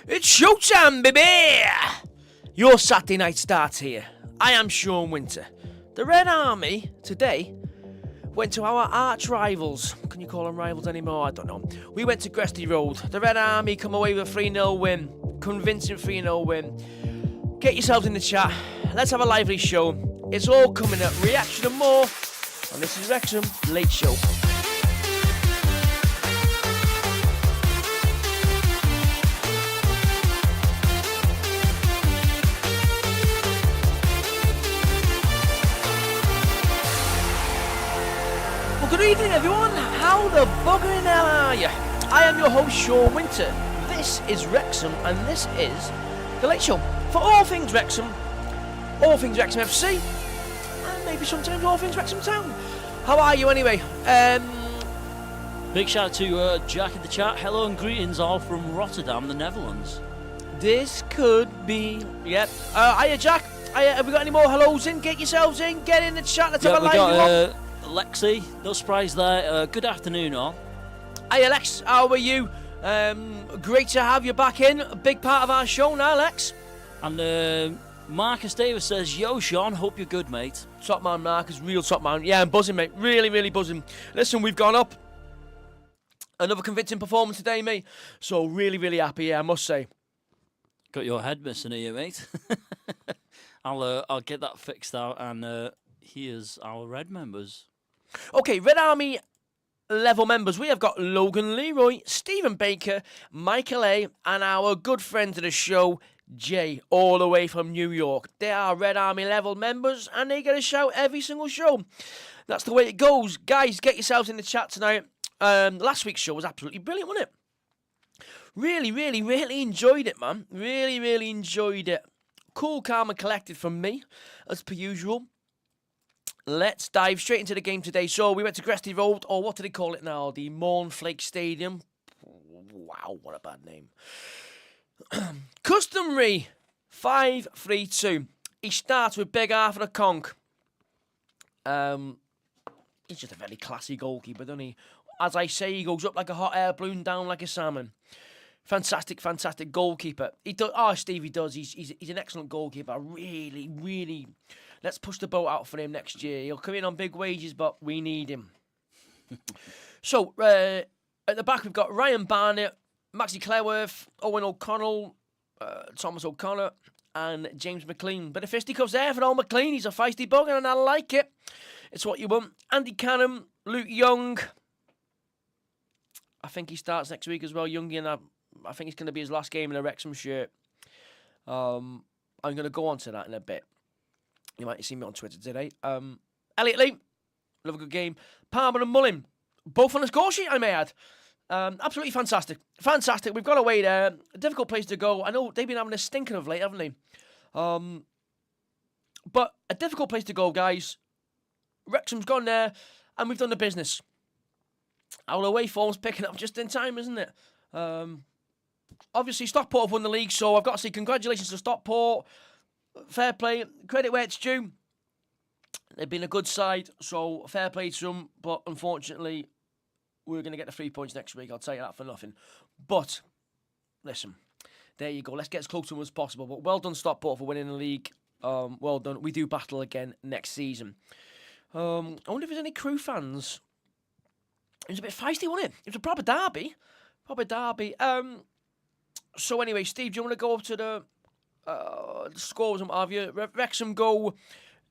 It's showtime, baby! Your Saturday night starts here. I am Shaun Winter. The Red Army today went to our arch rivals. Can you call them rivals anymore? I don't know. We went to Gresty Road. The Red Army come away with a 3-0 win. Convincing 3-0 win. Get yourselves in the chat. Let's have a lively show. It's all coming up. Reaction and more on This Is Wrexham Late Show. Good evening, everyone. How the buggering hell are you? I am your host, Shaun Winter. This is Wrexham, and this is The Late Show. For all things Wrexham FC, and maybe sometimes all things Wrexham Town. How are you anyway? Big shout out to Jack in the chat. Hello and greetings all from Rotterdam, the Netherlands. This could be... Yep. Hiya, Jack. Hiya, have we got any more hellos in? Get yourselves in. Get in the chat. Let's have a live one. Lexi, no surprise there. Good afternoon, all. Hey, Alex, how are you? Great to have you back in. A big part of our show now, Alex. And Marcus Davis says, yo, Shaun, hope you're good, mate. Top man, Marcus, real top man. Yeah, I'm buzzing, mate. Really, really buzzing. Listen, we've gone up. Another convincing performance today, mate. So, really, really happy, yeah, I must say. Got your head missing here, mate. I'll get that fixed out, and here's our red members. Okay, Red Army level members. We have got Logan Leroy, Stephen Baker, Michael A, and our good friend of the show, Jay, all the way from New York. They are Red Army level members, and they get a shout every single show. That's the way it goes. Guys, get yourselves in the chat tonight. Last week's show was absolutely brilliant, wasn't it? Really, really, really enjoyed it, man. Really, really enjoyed it. Cool, calm, and collected from me, as per usual. Let's dive straight into the game today. So we went to Gresty Road, or what do they call it now? The Mornflake Stadium. Wow, what a bad name. Customary 5-3-2. He starts with Big Arthur the Conch. He's just a very classy goalkeeper, doesn't he? As I say, he goes up like a hot air balloon, down like a salmon. Fantastic, fantastic goalkeeper. He does. Oh, Stevie does. He's an excellent goalkeeper. Really, really. Let's push the boat out for him next year. He'll come in on big wages, but we need him. So, at the back, we've got Ryan Barnett, Maxie Cleworth, Owen O'Connell, Thomas O'Connor, and James McLean. Bit of fisticuffs there for old McLean. He's a feisty bugger, and I like it. It's what you want. Andy Canham, Luke Young. I think he starts next week as well, Youngie, and I think it's going to be his last game in a Wrexham shirt. I'm going to go on to that in a bit. You might have seen me on Twitter today. Elliot Lee, another good game. Palmer and Mullin, both on the score sheet, I may add. Absolutely fantastic. Fantastic. We've got away there. A difficult place to go. I know they've been having a stinker of late, haven't they? But a difficult place to go, guys. Wrexham's gone there, and we've done the business. Our away form's picking up just in time, isn't it? Obviously, Stockport have won the league, so I've got to say congratulations to Stockport. Fair play, credit where it's due. They've been a good side, so fair play to them. But unfortunately, we're going to get the 3 points next week. I'll tell you that for nothing. But listen, there you go. Let's get as close to them as possible. But well done, Stockport, for winning the league. Well done. We do battle again next season. I wonder if there's any Crewe fans. It was a bit feisty, wasn't it? It was a proper derby. So anyway, Steve, do you want to go up to the scores and what have you? Wrexham go.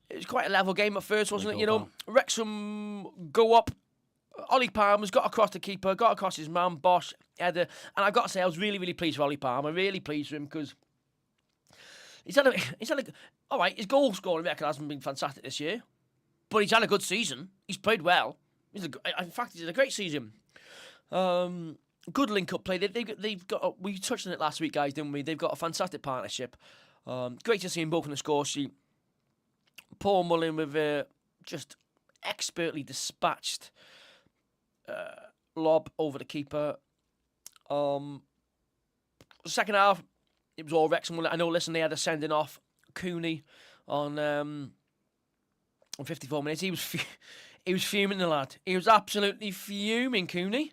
It was quite a level game at first, wasn't it? You know, Wrexham go up. Ollie Palmer's got across the keeper, got across his man, Bosch, header. And I've got to say, I was really, really pleased with Ollie Palmer. Really pleased with him because he's had all right, his goal scoring record hasn't been fantastic this year, but he's had a good season. He's played well. In fact, he's had a great season. Good link-up play. They've got. We touched on it last week, guys, didn't we? They've got a fantastic partnership. Great to see them both on the score sheet. Paul Mullin with just expertly dispatched lob over the keeper. Second half, it was all Wrexham. I know. Listen, they had a sending off Cooney on 54 minutes. He was fuming, the lad. He was absolutely fuming, Cooney.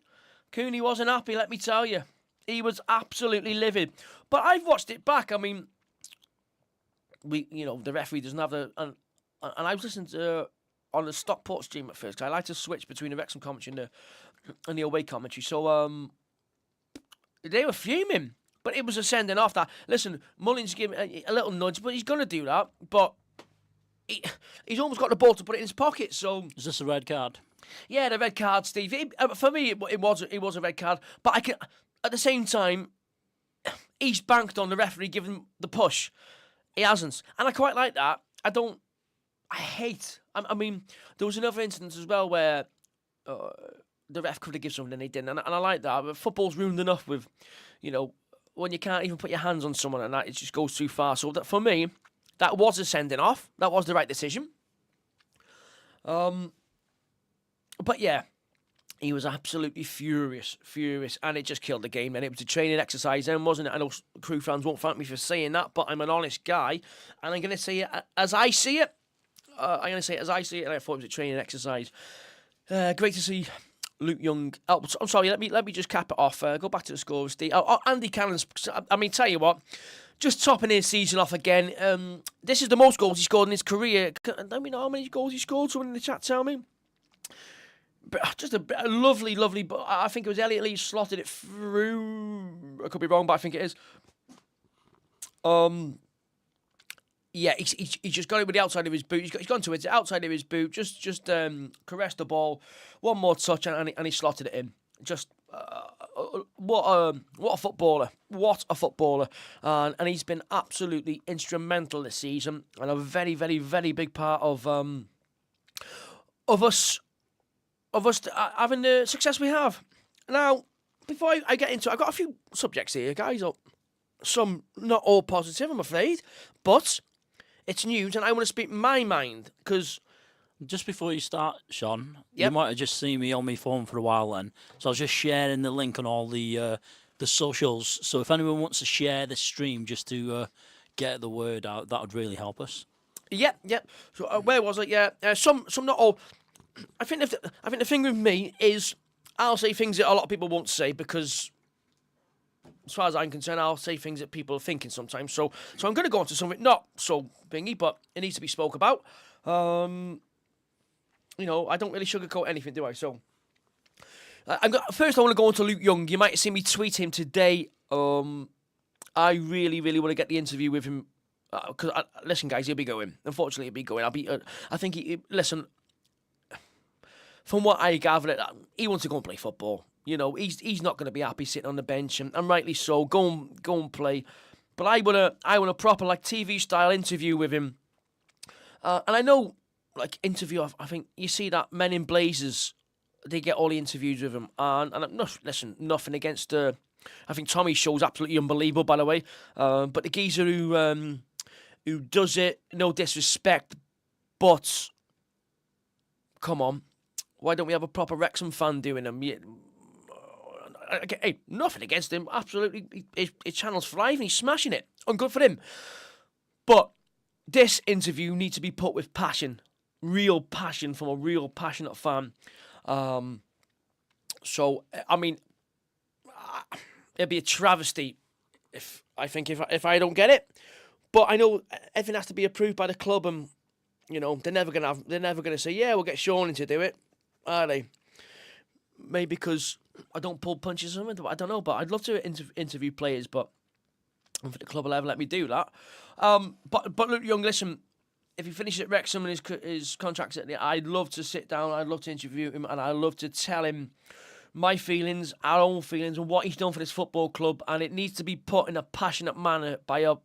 Cooney wasn't happy, let me tell you. He was absolutely livid. But I've watched it back. I mean, the referee doesn't have and I was listening to on the Stockport stream at first. 'Cause I like to switch between the Wrexham commentary and the away commentary. So they were fuming, but it was a sending off. That listen, Mullins gave a little nudge, but he's gonna do that. But he's almost got the ball to put it in his pocket. So is this a red card? Yeah, the red card, Steve. For me, it was a red card. But I can, at the same time, he's banked on the referee giving the push. He hasn't, and I quite like that. I mean, there was another instance as well where the ref could have given something and he didn't, and I like that. But football's ruined enough with, when you can't even put your hands on someone and that, it just goes too far. So that for me, that was a sending off. That was the right decision. But yeah, he was absolutely furious, and it just killed the game. And it was a training exercise then, wasn't it? I know Crewe fans won't thank me for saying that, but I'm an honest guy, and I'm going to say it as I see it. And I thought it was a training exercise. Great to see Luke Young. Oh, I'm sorry. Let me just cap it off. Go back to the scores, Steve. Andy Cannon's. I mean, tell you what, just topping his season off again. This is the most goals he scored in his career. Let me know how many goals he scored. Someone in the chat tell me. But just a lovely. But I think it was Elliot Lee slotted it through. I could be wrong, but I think it is. Yeah, he's just got it with the outside of his boot. He's gone to it, outside of his boot. Just caressed the ball. One more touch, and he slotted it in. Just what a footballer! What a footballer! And he's been absolutely instrumental this season, and a very, very, very big part of us having the success we have. Now, before I get into it, I've got a few subjects here, guys. Some not all positive, I'm afraid, but it's news, and I want to speak my mind, because... Just before you start, Shaun, You might have just seen me on my phone for a while then, so I was just sharing the link on all the socials, so if anyone wants to share this stream just to get the word out, that would really help us. Yep. So where was it? Yeah, some not all. I think the thing with me is I'll say things that a lot of people won't say, because... as far as I'm concerned, I'll say things that people are thinking sometimes. So I'm going to go on to something not so bingy, but it needs to be spoke about. I don't really sugarcoat anything, do I? So, first I want to go on to Luke Young. You might have seen me tweet him today. I really, really want to get the interview with him. Because, listen, guys, he'll be going. Unfortunately, he'll be going. I think listen, from what I gathered, he wants to go and play football. He's not going to be happy sitting on the bench, and rightly so. Go and play. But I want a proper TV style interview with him. And I know interview. I think you see that Men in Blazers, they get all the interviews with him. And nothing against. I think Tommy's show's absolutely unbelievable, by the way. But the geezer who does it, no disrespect, but come on, why don't we have a proper Wrexham fan doing them? Hey, nothing against him. Absolutely, his channel's thriving. He's smashing it. And good for him. But this interview needs to be put with passion. Real passion from a real passionate fan. So, I mean, it'd be a travesty if I don't get it. But I know everything has to be approved by the club, and they're never gonna say, yeah, we'll get Shaun in to do it, are they? Maybe because I don't pull punches or something. I don't know, but I'd love to interview players, but I don't think the club will ever let me do that. But Luke Young, listen, if he finishes at Wrexham and his contract's at the, I'd love to sit down, I'd love to interview him, and I'd love to tell him my feelings, our own feelings, and what he's done for this football club. And it needs to be put in a passionate manner by a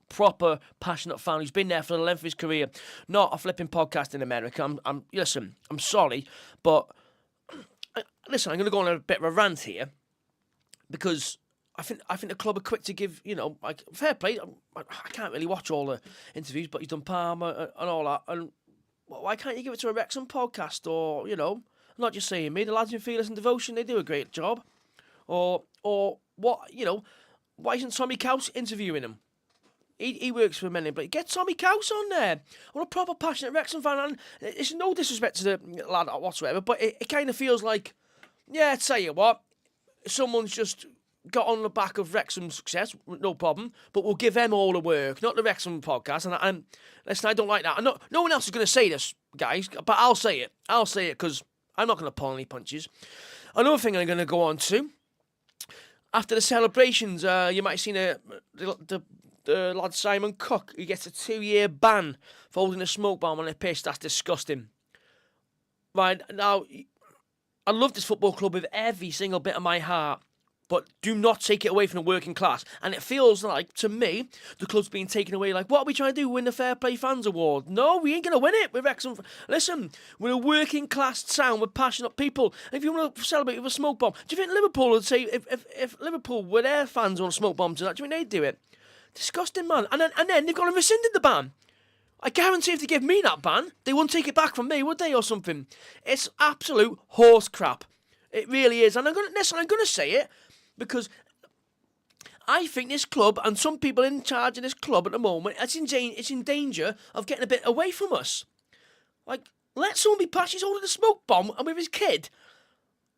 proper passionate fan who's been there for the length of his career, not a flipping podcast in America. I'm sorry, but listen, I'm going to go on a bit of a rant here, because I think the club are quick to give, fair play. I can't really watch all the interviews, but he's done Parma and all that. And why can't you give it to a Wrexham podcast? Or, I'm not just saying me, the lads in Fearless and Devotion, they do a great job. Or what, why isn't Tommy Couse interviewing him? He works for Men in Black. Get Tommy Couse on there. I'm a proper passionate Wrexham fan, and it's no disrespect to the lad whatsoever, but it kind of feels like, yeah, tell you what, someone's just got on the back of Wrexham's success, no problem, but we'll give them all the work, not the Wrexham podcast. And listen, I don't like that. No one else is going to say this, guys, but I'll say it. I'll say it because I'm not going to pull any punches. Another thing I'm going to go on to, after the celebrations, you might have seen the lad Simon Cook. He gets a 2-year ban for holding a smoke bomb on a pitch. That's disgusting. Right, now, I love this football club with every single bit of my heart, but do not take it away from the working class. And it feels like, to me, the club's being taken away. Like, what are we trying to do? Win the Fair Play Fans Award? No, we ain't going to win it with Wrexham. Listen, we're a working class town with passionate people. And if you want to celebrate with a smoke bomb, do you think Liverpool would say, if Liverpool were their fans on a smoke bomb tonight, do you think they'd do it? Disgusting, man. And then they've gone and rescinded the ban. I guarantee if they give me that ban, they wouldn't take it back from me, would they, or something? It's absolute horse crap. It really is. And I'm going to say it because I think this club and some people in charge of this club at the moment, it's in danger of getting a bit away from us. Like, let someone be passionate. He's holding a smoke bomb and with his kid.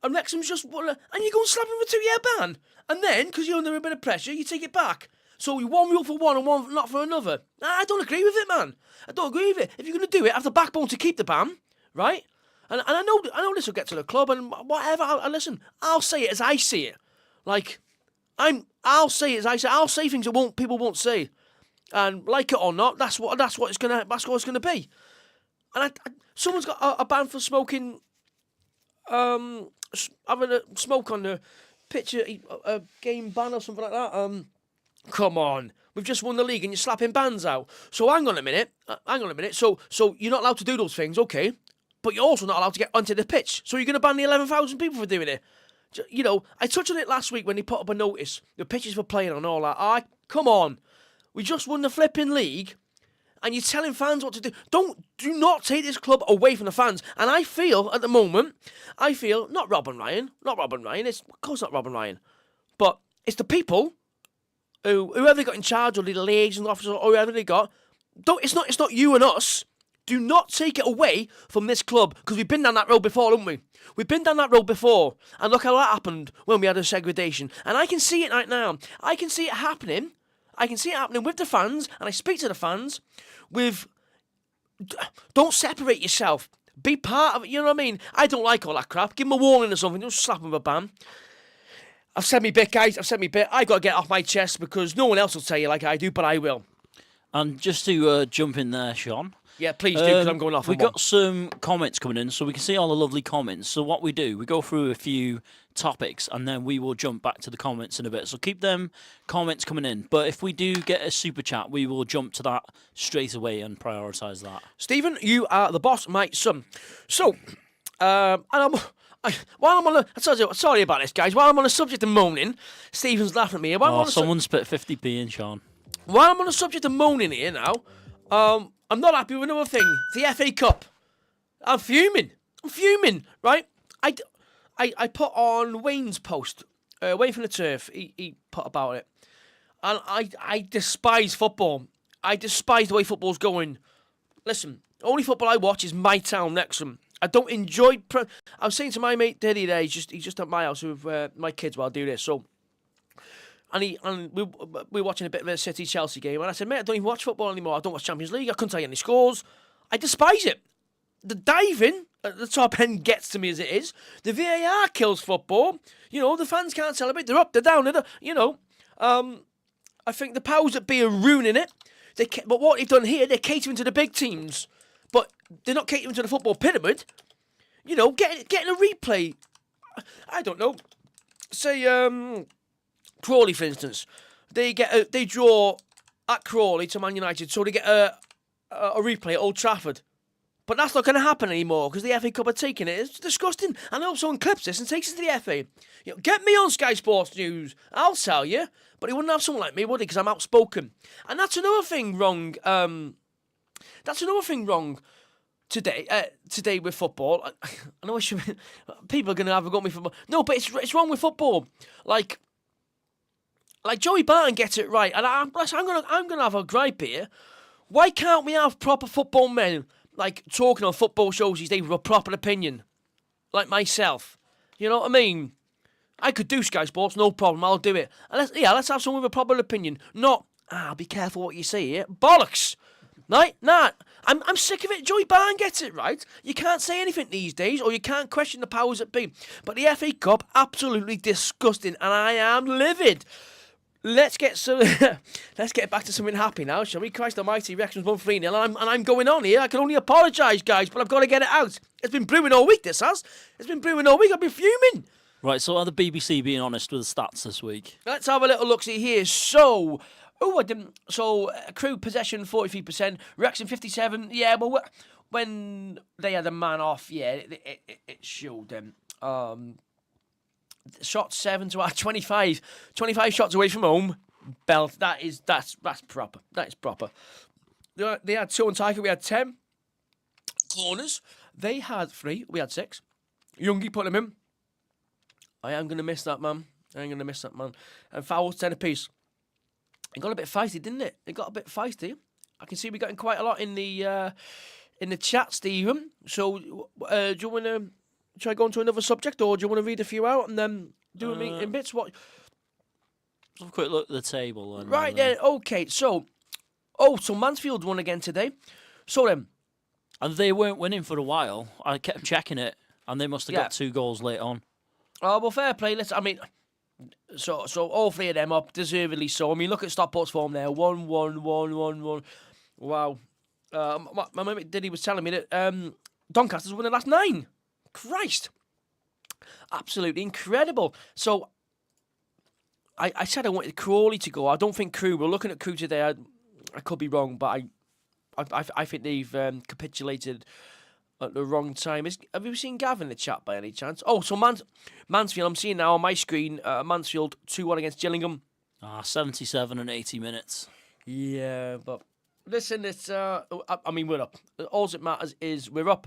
And Wrexham's just... And you go and slap him with a 2-year ban. And then, because you're under a bit of pressure, you take it back. So you one rule for one and one not for another. I don't agree with it, man. I don't agree with it. If you're going to do it, have the backbone to keep the ban, right? And I know this will get to the club and whatever. Listen, I'll say it as I see it. Like, I'll say it as I say. I'll say things that people won't say, and like it or not, that's what it's gonna be. And someone's got a ban for smoking, having a smoke on the pitch, a game ban or something like that. Come on. We've just won the league and you're slapping bans out. So hang on a minute. So you're not allowed to do those things, okay? But you're also not allowed to get onto the pitch. So you're going to ban the 11,000 people for doing it. You know, I touched on it last week when they put up a notice. The pitches for playing and all that. Come on. We just won the flipping league and you're telling fans what to do. Do not take this club away from the fans. And I feel, at the moment, not Robin Ryan, it's, of course not Robin Ryan, but it's the people... Whoever they got in charge, or the liaison officer, or whoever they got, it's not you and us. Do not take it away from this club, because we've been down that road before, haven't we? We've been down that road before, and look how that happened when we had a segregation. And I can see it right now. I can see it happening. With the fans, and I speak to the fans with... Don't separate yourself. Be part of it, you know what I mean? I don't like all that crap. Give them a warning or something. Don't slap them with a ban. I've said me bit, guys. I've got to get it off my chest because no one else will tell you like I do, but I will. And just to jump in there, Shaun. Yeah, please do, because I'm going off. We've got some comments coming in, so we can see all the lovely comments. So what we do, we go through a few topics, and then we will jump back to the comments in a bit. So keep them comments coming in. But if we do get a super chat, we will jump to that straight away and prioritise that. Stephen, you are the boss, my son. So, sorry about this, guys. While I'm on the subject of moaning, Stephen's laughing at me. Someone's put 50p in, Shaun. While I'm on the subject of moaning here now, I'm not happy with another thing. The FA Cup. I'm fuming, right? I put on Wayne's post, Wayne from the Turf. He put about it. And I despise football. I despise the way football's going. Listen, the only football I watch is my town, Wrexham. I don't enjoy... I was saying to my mate Diddy there, he's just at my house with my kids while I do this, so... And we're watching a bit of a City-Chelsea game, and I said, mate, I don't even watch football anymore. I don't watch Champions League. I couldn't tell you any scores. I despise it. The diving at the top end gets to me as it is. The VAR kills football. You know, the fans can't celebrate. They're up, they're down, I think the powers that be are ruining it. But what they've done here, they're catering to the big teams. But they're not catering to the football pyramid. You know, getting a replay. I don't know. Say, Crawley, for instance. They draw at Crawley to Man United, so they get a replay at Old Trafford. But that's not going to happen anymore because the FA Cup are taking it. It's disgusting. And I hope someone clips this and takes it to the FA. You know, get me on Sky Sports News. I'll tell you. But he wouldn't have someone like me, would he? Because I'm outspoken. And that's another thing wrong. Today with football. I know people are going to have a go at me for... No, but it's wrong with football. Like Joey Barton gets it right. And I'm going to have a gripe here. Why can't we have proper football men... like, talking on football shows these days with a proper opinion. Like myself. You know what I mean? I could do Sky Sports, no problem. I'll do it. And let's have someone with a proper opinion. Not, be careful what you say here. Bollocks. Right? Nah. I'm sick of it. Joey Barn gets it right. You can't say anything these days, or you can't question the powers that be. But the FA Cup, absolutely disgusting, and I am livid. Let's get back to something happy now, shall we? Christ almighty, Wrexham's won 3-0, and I'm going on here. I can only apologise, guys, but I've got to get it out. It's been brewing all week, this has. It's been brewing all week. I've been fuming. Right, so are the BBC being honest with the stats this week? Let's have a little look-see here. So, Crewe possession 43%, Wrexham 57%. Yeah, well, when they had a man off, yeah, it showed them. Shots 7 to 25. 25 shots away from home. Belt. That's proper. That is proper. They had 2 on target. We had 10 corners. They had 3. We had 6. Youngie put them in. I am going to miss that, man. And fouls 10 apiece. It got a bit feisty, didn't it? I can see we got in quite a lot in the chat, Stephen. So, do you want to try going to another subject, or do you want to read a few out and then do a meet in bits? What? Let's have a quick look at the table. Right then. Okay. So Mansfield won again today. So then. And they weren't winning for a while. I kept checking it, and they must have got 2 goals late on. Oh, well, fair play. So all 3 of them up, deservedly so. I mean, look at Stockport's form there. 1-1. Wow. My mate Diddy was telling me that Doncaster's won the last 9. Christ. Absolutely incredible. So, I said I wanted Crawley to go. I don't think Crewe. We're looking at Crewe today. I could be wrong, but I think they've capitulated at the wrong time. Have you seen Gavin in the chat by any chance? Oh, so Mansfield, I'm seeing now on my screen, Mansfield 2-1 against Gillingham. 77 and 80 minutes. Yeah, but listen, it's we're up. All that matters is we're up.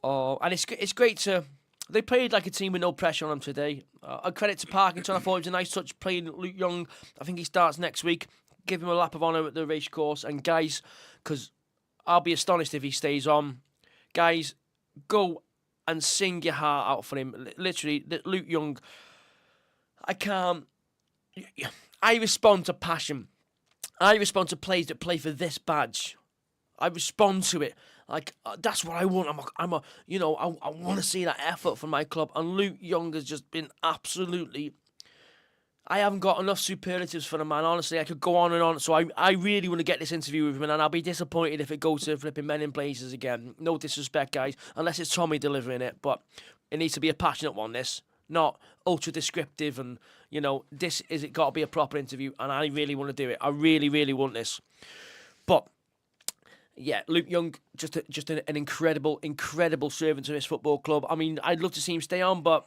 And it's great to... They played like a team with no pressure on them today. A credit to Parkinson. I thought it was a nice touch playing Luke Young. I think he starts next week. Give him a lap of honour at the race course. And guys, because I'll be astonished if he stays on. Guys, go and sing your heart out for him. Literally, Luke Young, I respond to passion. I respond to players that play for this badge. I respond to it. Like, that's what I want. I want to see that effort from my club. And Luke Young has just been absolutely... I haven't got enough superlatives for the man. Honestly, I could go on and on. So I really want to get this interview with him, and I'll be disappointed if it goes to flipping Men in Places again. No disrespect, guys, unless it's Tommy delivering it. But it needs to be a passionate one, this. Not ultra descriptive and, it got to be a proper interview, and I really want to do it. I really, really want this. But... yeah, Luke Young, just an incredible, incredible servant to this football club. I mean, I'd love to see him stay on, but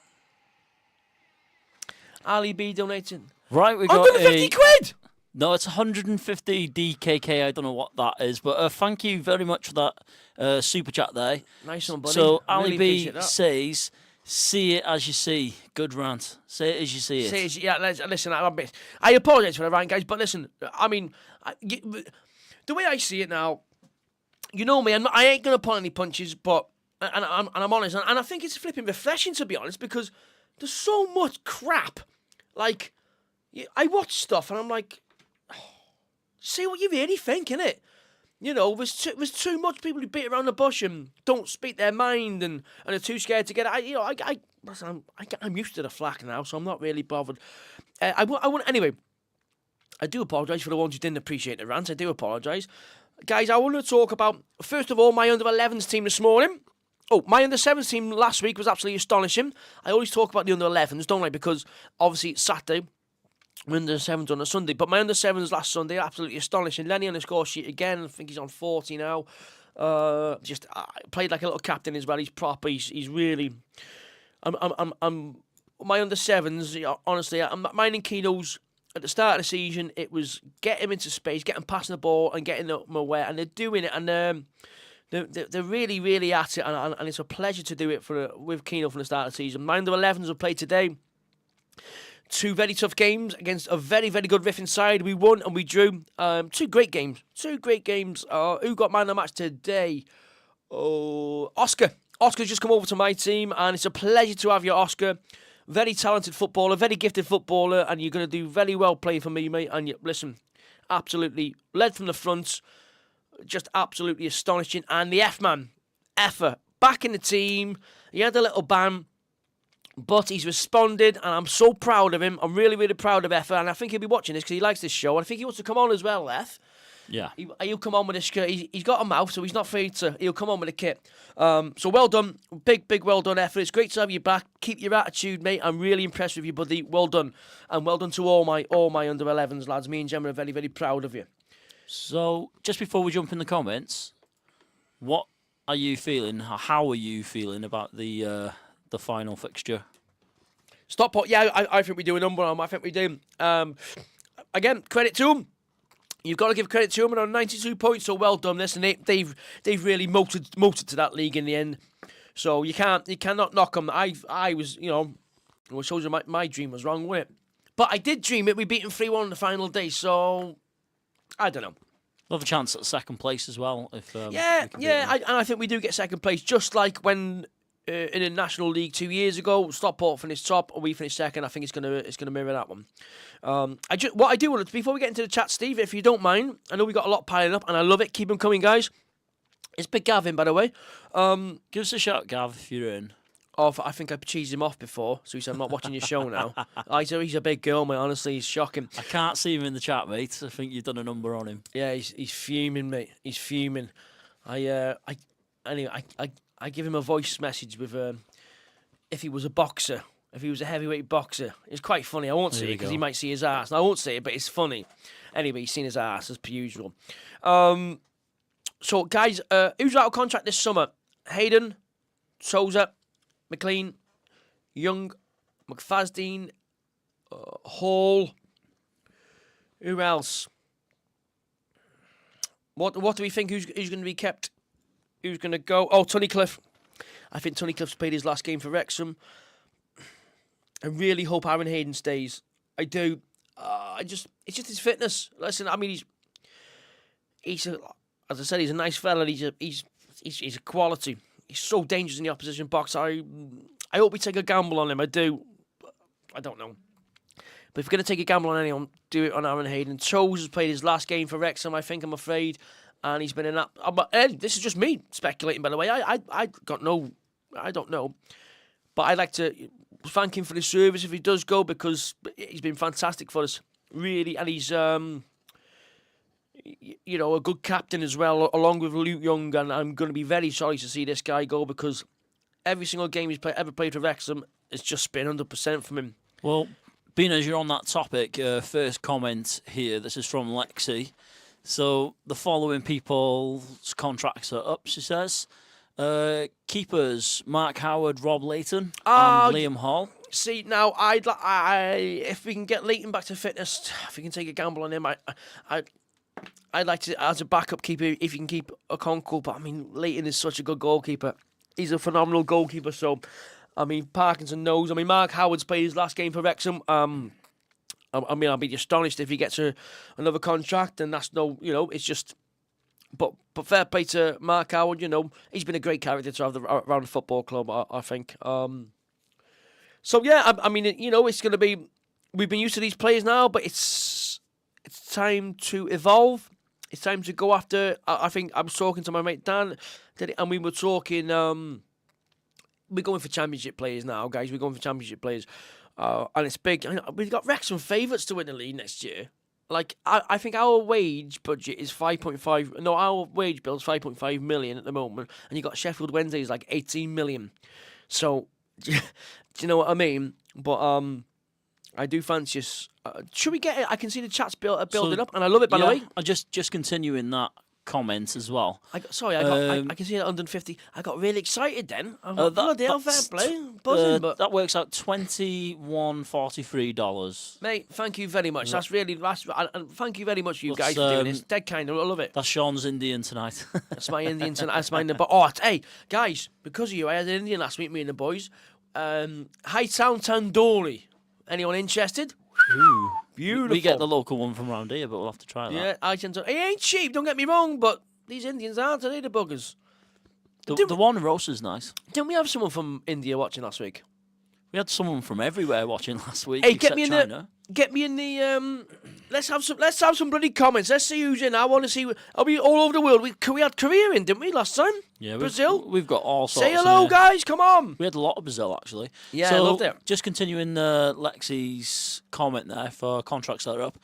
Ali B donating. Right, we got 150 quid! No, it's 150 DKK. I don't know what that is, but thank you very much for that super chat there. Nice one, buddy. So really Ali B says, "See it as you see." Good rant. Say it as you see it. Listen, I apologise for the rant, guys, but listen, I mean, the way I see it now, you know me, I ain't going to pull any punches, but and I'm honest, and I think it's flipping refreshing, to be honest, because there's so much crap. Like, I watch stuff and I'm like, say what you really think, innit? There's too much people who beat around the bush and don't speak their mind and are too scared to get it. I'm used to the flack now, so I'm not really bothered. Anyway, I do apologise for the ones who didn't appreciate the rant. I do apologise. Guys, I want to talk about, first of all, my under-11s team this morning. Oh, my under-7s team last week was absolutely astonishing. I always talk about the under-11s, don't I? Because, obviously, it's Saturday. My under-7s on a Sunday. But my under-7s last Sunday, absolutely astonishing. Lenny on the score sheet again. I think he's on 40 now. Played like a little captain as well. He's proper. He's really... I'm my under-7s, honestly, mine and Keno's... At the start of the season, it was get him into space, get him passing the ball and getting them away, and they're doing it, and they're really, really at it, and it's a pleasure to do it with Keno from the start of the season. My under-11s will play today. 2 very tough games against a very, very good Riffin side. We won and we drew. 2 great games. Who got man of the match today? Oh, Oscar. Oscar's just come over to my team, and it's a pleasure to have you, Oscar. very talented footballer, very gifted footballer, and you're going to do very well playing for me, mate. And listen, absolutely led from the front, just absolutely astonishing. And the F-man, Effer, back in the team. He had a little ban, but he's responded, and I'm so proud of him. I'm really, really proud of Effer, and I think he'll be watching this because he likes this show, and I think he wants to come on as well, Eff. Yeah. He'll come on with his kit. He's got a mouth, so he's not afraid to. He'll come on with a kit. So well done. Big well done, Effer. It's great to have you back. Keep your attitude, mate. I'm really impressed with you, buddy. Well done. And well done to all my under 11s, lads. Me and Gemma are very, very proud of you. So, just before we jump in the comments, what are you feeling? How are you feeling about the final fixture? Stockport, yeah, I think we do a number on them. I think we do. Again, credit to them. You've got to give credit to them, and on 92 points, so well done. Listen, they've really motored to that league in the end. So you cannot knock them. I was, I told you my dream was wrong, wasn't it? But I did dream it. We beat them 3-1 on the final day, so I don't know. We'll have a chance at second place as well. If I think we do get second place, just like when in the National League 2 years ago, Stockport finished top and we finished second. I think it's gonna mirror that one. What I do want to, before we get into the chat, Steve, if you don't mind, I know we got a lot piling up and I love it. Keep them coming, guys. It's Big Gavin, by the way. Give us a shout, Gav, if you're in. Oh, I think I cheesed him off before, so he said I'm not watching your show now. He's a big girl, mate. Honestly, he's shocking. I can't see him in the chat, mate. I think you've done a number on him. Yeah, he's fuming, mate. He's fuming. I give him a voice message with if he was a boxer, if he was a heavyweight boxer. It's quite funny. I won't say it because he might see his ass. I won't say it, but it's funny. Anyway, he's seen his ass as per usual. So, guys, who's out of contract this summer? Hayden, Souza, McLean, Young, McFasdean, Hall. Who else? What do we think? Who's going to be kept? Who's going to go? Oh, Tunnicliffe. I think Tunnicliffe's played his last game for Wrexham. I really hope Aaron Hayden stays. I do. It's just his fitness. Listen, I mean, he's as I said, he's a nice fella. He's a quality. He's so dangerous in the opposition box. I hope we take a gamble on him. I do. I don't know. But if we're going to take a gamble on anyone, do it on Aaron Hayden. Chose has played his last game for Wrexham, I think, I'm afraid. And he's been in that. This is just me speculating, by the way. I don't know. But I'd like to thank him for his service if he does go, because he's been fantastic for us, really. And he's, a good captain as well, along with Luke Young. And I'm going to be very sorry to see this guy go, because every single game he's ever played for Wrexham, it's just been 100% from him. Well, being as you're on that topic, first comment here. This is from Lexi. So the following people's contracts are up, she says. Keepers, Mark Howard, Rob Layton, and Liam Hall. See, now, if we can get Layton back to fitness, if we can take a gamble on him, I'd like to, as a backup keeper, if you can keep a Okonkwo. But, I mean, Layton is such a good goalkeeper. He's a phenomenal goalkeeper, so, I mean, Parkinson knows. I mean, Mark Howard's played his last game for Wrexham. I'll be astonished if he gets another contract, and that's it's just. But fair play to Mark Howard. He's been a great character to have around the football club, I think. So yeah, I mean, it's going to be. We've been used to these players now, but it's time to evolve. It's time to go after. I think I was talking to my mate Dan, and we were talking. We're going for championship players now, guys. We're going for championship players. And it's big. We've got Wrexham favourites to win the league next year. Like, I think our wage budget is 5.5. No, our wage bill is 5.5 million at the moment, and you got Sheffield Wednesday is like 18 million. So, do you know what I mean? But I do fancy us. Should we get it? I can see the chat's building up, and I love it. By the way, I just continuing that comment as well. I can see that 150. I got really excited then. I thought, bloody hell, fair play. Buzzing, but that works out $21.43. Mate, thank you very much. That's thank you very much, you guys, for doing this. Dead kind. I love it. That's Shaun's Indian tonight. That's my Indian tonight. That's mine. But hey, guys, because of you, I had an Indian last week. Me and the boys. Hightown Tandoori. Anyone interested? Ooh. Beautiful. We get the local one from around here, but we'll have to try that. Yeah, it ain't cheap, don't get me wrong, but these Indians aren't, are they, the buggers? The one roast is nice. Didn't we have someone from India watching last week? We had someone from everywhere watching last week. Hey, get me in China. the. Let's have some bloody comments. Let's see who's in. I want to see. Are we all over the world? We had Korea in, didn't we, last time? Yeah, Brazil. We've got all sorts. Say hello, guys. Come on. We had a lot of Brazil actually. Yeah, so I loved it. Just continuing Lexi's comment there for contracts that are up.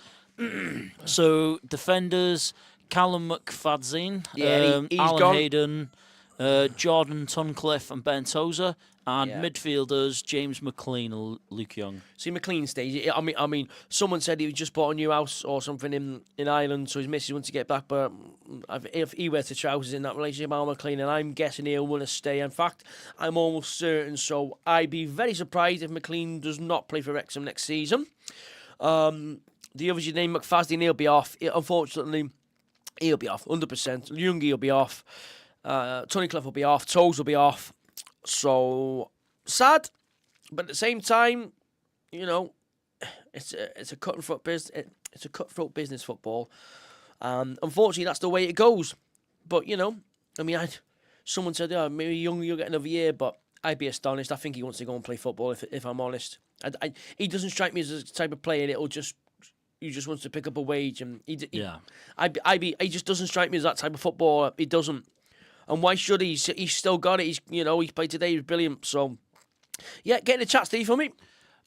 So defenders, Callum McFadzean, he's Alan gone. Hayden, Jordan Tuncliffe and Ben Tozer, and midfielders James McLean and Luke Young. See, McLean stays. I mean, someone said he just bought a new house or something in Ireland, so his missus wants to get back. But if he were to trousers in that relationship, Al McLean, and I'm guessing he'll want to stay. In fact, I'm almost certain. So I'd be very surprised if McLean does not play for Wrexham next season. The other name McFadzean, he'll be off. Unfortunately, he'll be off 100%. Youngie will be off. Tuncliffe will be off. Toes will be off. So sad, but at the same time, you know, it's a cutthroat business. It's a cutthroat business, football. Unfortunately, that's the way it goes. But you know, I mean, someone said, "Oh, maybe Young, you'll get another year," but I'd be astonished. I think he wants to go and play football. If I'm honest, he doesn't strike me as the type of player he just wants to pick up a wage, and he just doesn't strike me as that type of footballer. He doesn't. And why should he? He's still got it. He's played today. He was brilliant. So, yeah, get in the chat, Steve, for me.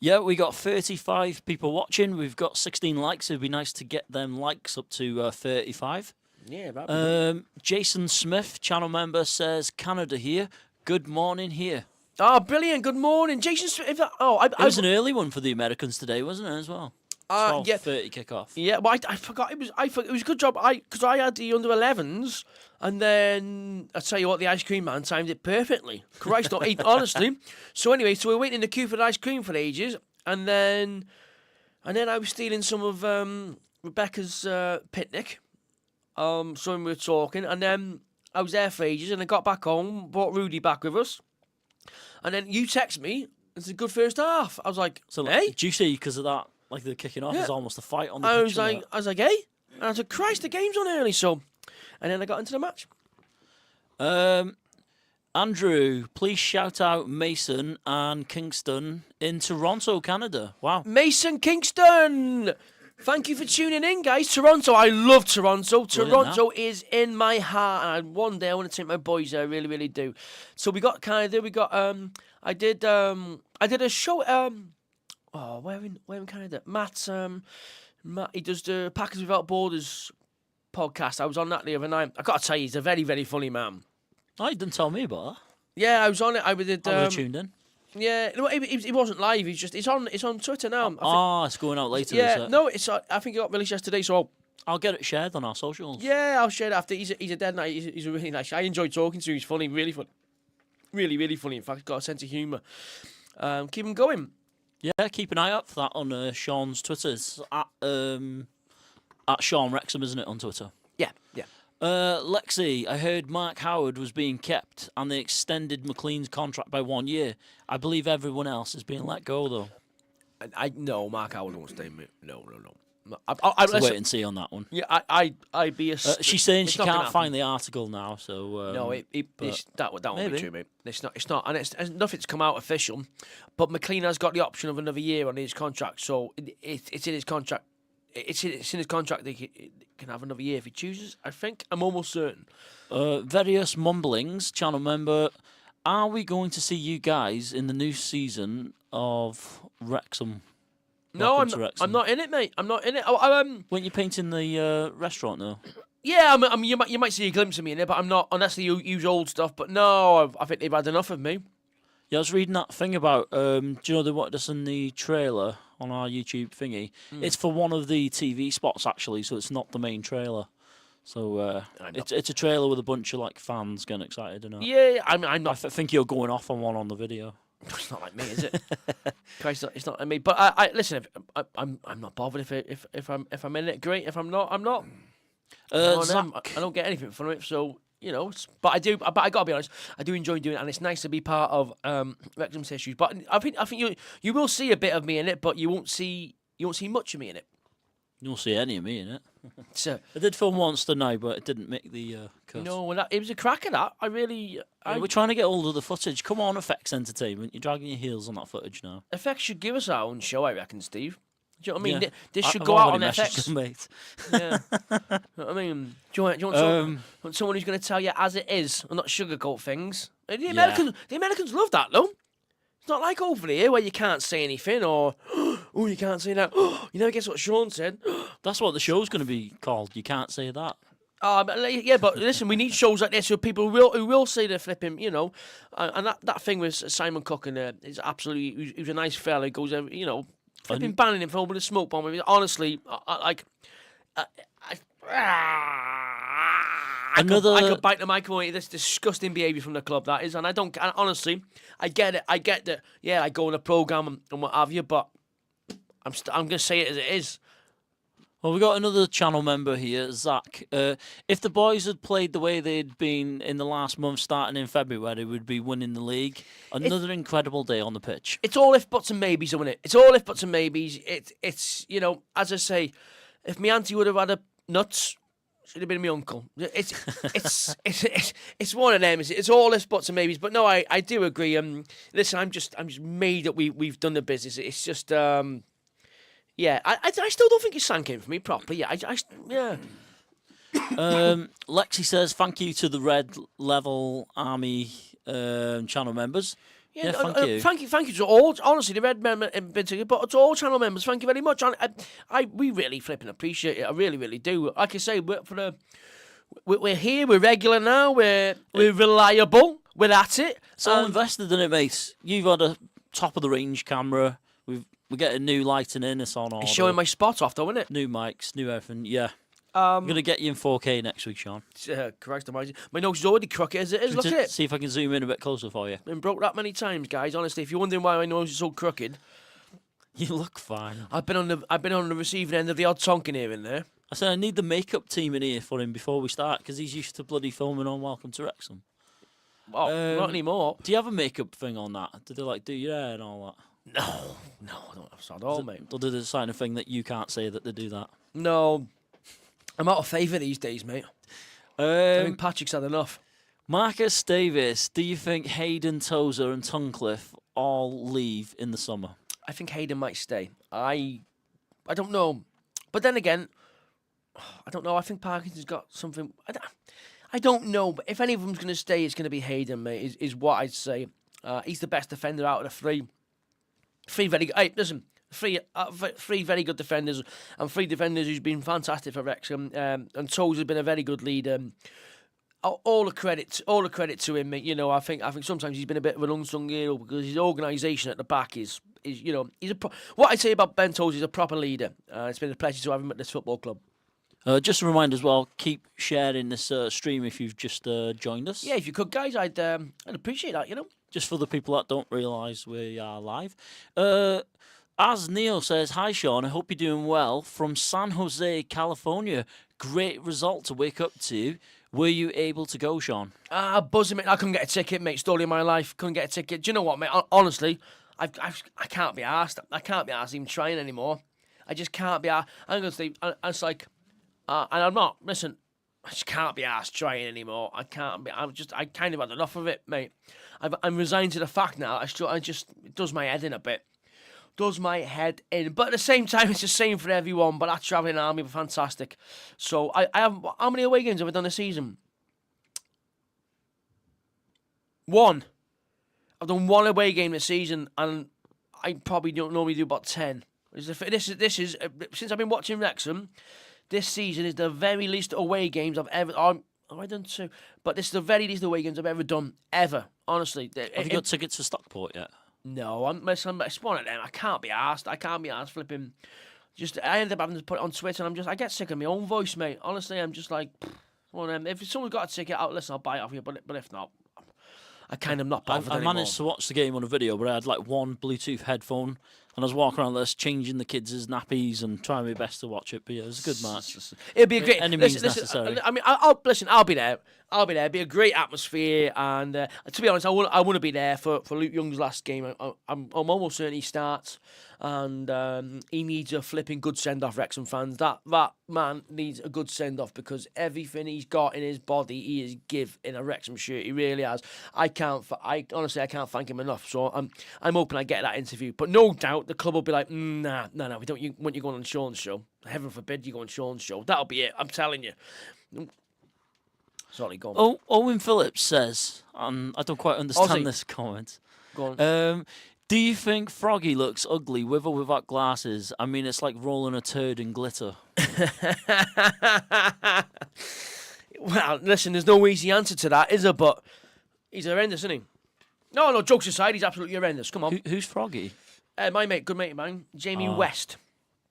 Yeah, we got 35 people watching. We've got 16 likes. It'd be nice to get them likes up to 35. Yeah. Jason Smith, channel member, says Canada here. Good morning here. Oh, brilliant. Good morning, Jason Smith. It was an early one for the Americans today, wasn't it, as well? 12:30 kick-off. Yeah, but I forgot it was a good job. Because I had the under 11s, and then I tell you what, the ice cream man timed it perfectly. Christ, not eat honestly. So anyway, so we were waiting in the queue for the ice cream for ages, and then I was stealing some of Rebecca's picnic. So we were talking, and then I was there for ages, and I got back home, brought Rudy back with us, and then you text me. It's a good first half. I was like, hey, do you see because of that? Like the kicking off is almost a fight on the pitch. I was like, hey, and I was like, Christ, the game's on early, so, and then I got into the match. Andrew, please shout out Mason and Kingston in Toronto, Canada. Wow, Mason Kingston, thank you for tuning in, guys. Toronto, I love Toronto. Toronto is in my heart, and one day I want to take my boys there. I really, really do. So we got Canada. We got I did a show. Where in Canada? Matt, he does the Packers Without Borders podcast. I was on that the other night. I got to tell you, he's a very, very funny man. Oh, you didn't tell me about that. Yeah, I was on it. I would have tuned in. Yeah, no, he wasn't live. It's on Twitter now. It's going out later. Yeah, no, I think it got released yesterday. So I'll get it shared on our socials. Yeah, I'll share it after. He's a dead night. He's a really nice. I enjoyed talking to him. He's funny, really funny, really, really funny. In fact, he's got a sense of humour. Keep him going. Yeah, keep an eye out for that on Shaun's Twitter. It's at Shaun Wrexham, isn't it, on Twitter? Yeah. Lexi, I heard Mark Howard was being kept and they extended McLean's contract by 1 year. I believe everyone else is being let go, though. No, Mark Howard won't stay. No. Let's wait and see on that one. Yeah, I'd be a. She's saying she can't find the article now, so. No, that won't be true, mate. It's not, and it's nothing's come out official. But McLean has got the option of another year on his contract, so it's in his contract. It's in his contract that he can have another year if he chooses. I think I'm almost certain. Various mumblings, channel member. Are we going to see you guys in the new season of Wrexham? No, I'm not in it, mate. I'm not in it. Weren't you painting the restaurant though? Yeah, you might see a glimpse of me in it, but I'm not. Unless they use old stuff. But no, I think they've had enough of me. Yeah, I was reading that thing about. Do you know they wanted us in the trailer on our YouTube thingy? It's for one of the TV spots actually, so it's not the main trailer. So it's a trailer with a bunch of like fans getting excited, and yeah, I'm not. I think you're going off on one on the video. It's not like me, is it? Christ, it's not like me. But I listen. I'm not bothered if I'm in it. Great. If I'm not, I'm not. Zach, I don't get anything from it. So you know. But I do. But I gotta be honest. I do enjoy doing it, and it's nice to be part of Wrexham's issues. But I think you will see a bit of me in it, but you won't see much of me in it. You won't see any of me in it. So I did film once tonight, but it didn't make the cut. cut. No, well, it was a cracker, that. We're trying to get hold of the footage. Come on, Effects Entertainment. You're dragging your heels on that footage now. FX should give us our own show, I reckon, Steve. Do you know what I mean? Yeah. This should I've go out on already messaged FX. them, mate. Yeah. You know what I mean? Do you want someone who's going to tell you as it is and not sugarcoat things? The Americans love that, though. It's not like over here where you can't say anything or, oh, you can't say that. You never guess what Shaun said. That's what the show's going to be called. You can't say that. But listen, we need shows like this who people who will say the flipping, you know, and that thing with Simon Cook and is absolutely, he was a nice fella. He goes, you know, flipping banning him for opening a smoke bomb. Honestly, I could bite the microphone. This disgusting behaviour from the club, that is, and honestly, I get it. I get that. Yeah, I go on a programme and what have you, but I'm going to say it as it is. Well, we've got another channel member here, Zach. If the boys had played the way they'd been in the last month, starting in February, they would be winning the league. Another incredible day on the pitch. It's all if buts and maybes, isn't it? It's all if buts and maybes. It's you know, as I say, if my auntie would have had a nuts, she'd have been my uncle. It's one of them. It's all if buts and maybes. But no, I do agree. Listen, I'm just made that we've done the business. It's just yeah, I still don't think it sank in for me properly. Yeah, yeah. Lexi says, thank you to the Red Level Army channel members. Yeah, thank you. Thank you to all, honestly, the Red member in particular, but to all channel members, thank you very much. We really flipping appreciate it. I really, really do. Like I say, we're here, we're regular now, we're reliable, we're at it. It's all invested in it, mate. You've had a top-of-the-range camera. We're getting new lighting in. It's on order. It's showing my spot off, though, isn't it? New mics, new everything. Yeah. I'm going to get you in 4K next week, Shaun. Christ almighty. My nose is already crooked as it is. Look at it. See if I can zoom in a bit closer for you. Been broke that many times, guys. Honestly, if you're wondering why my nose is so crooked, you look fine. I've been on the receiving end of the odd tonking here and there. I said I need the makeup team in here for him before we start because he's used to bloody filming on Welcome to Wrexham. Oh, not anymore. Do you have a makeup thing on that? Do they do your hair and all that? No, I don't have sod all, mate. Or do they sign a thing that you can't say that they do that? No, I'm out of favour these days, mate. I think Patrick's had enough. Marcus Davis, do you think Hayden, Tozer and Tunnicliffe all leave in the summer? I think Hayden might stay. I don't know. But then again, I don't know. I think Parkinson's got something. I don't know. But if any of them's going to stay, it's going to be Hayden, mate, is what I'd say. He's the best defender out of the three. Three very good. Hey, listen, three very good defenders, and three defenders who's been fantastic for Wrexham. And Tozer's been a very good leader. All the credit to him. You know, I think sometimes he's been a bit of an unsung hero because his organisation at the back is you know, what I say about Ben Tozer is a proper leader. It's been a pleasure to have him at this football club. Just a reminder as well, keep sharing this stream if you've just joined us. Yeah, if you could, guys, I'd appreciate that, you know. Just for the people that don't realise we are live. As Neil says, hi Shaun, I hope you're doing well. From San Jose, California. Great result to wake up to. Were you able to go, Shaun? Buzzing, mate. I couldn't get a ticket, mate. Story of my life. Couldn't get a ticket. Do you know what, mate? Honestly, I can't be arsed. I can't be arsed even trying anymore. I just can't be arsed. I'm going to say, it's like, and I'm not, listen, I just can't be arsed trying anymore. I can't be. I kind of had enough of it, mate. I'm resigned to the fact now. It does my head in a bit. Does my head in. But at the same time, it's the same for everyone. But that travelling army were fantastic. So I have, how many away games have I done this season? 1. I've done 1 away game this season, and I probably don't normally do about 10. This is since I've been watching Wrexham. This season is the very least away games I've ever. Have I done 2? But this is the very least away games I've ever done, ever. Honestly. Have you got tickets for Stockport yet? No, it's one of them. I can't be arsed. Flipping. I end up having to put it on Twitter, and I get sick of my own voice, mate. Honestly, I'm just like, one of them. If someone's got a ticket out, listen, I'll buy it off you. But if not, I kind of not bothered I anymore. managed to watch the game on a video, but I had like one Bluetooth headphone And I was walking around there changing the kids' nappies and trying my best to watch it. But yeah, it was a good match. It'd be a great. Any means necessary. I mean, I'll be there. I'll be there. It'd be a great atmosphere. And to be honest, I want to be there for Luke Young's last game. I'm almost certain he starts, and he needs a flipping good send off. Wrexham fans, that man needs a good send off because everything he's got in his body, he is give in a Wrexham shirt. He really has. I honestly can't thank him enough. So I'm hoping I get that interview. But no doubt the club will be like, nah, we don't want you going on Shaun's show. Heaven forbid you go on Shaun's show. That'll be it. I'm telling you. Sorry, go on. Owen Phillips says, and I don't quite understand this comment. Go on. Do you think Froggy looks ugly with or without glasses? I mean, it's like rolling a turd in glitter. Well, listen, there's no easy answer to that, is there? But he's horrendous, isn't he? No, jokes aside, he's absolutely horrendous. Come on. Who's Froggy? My mate, good mate of mine, Jamie West.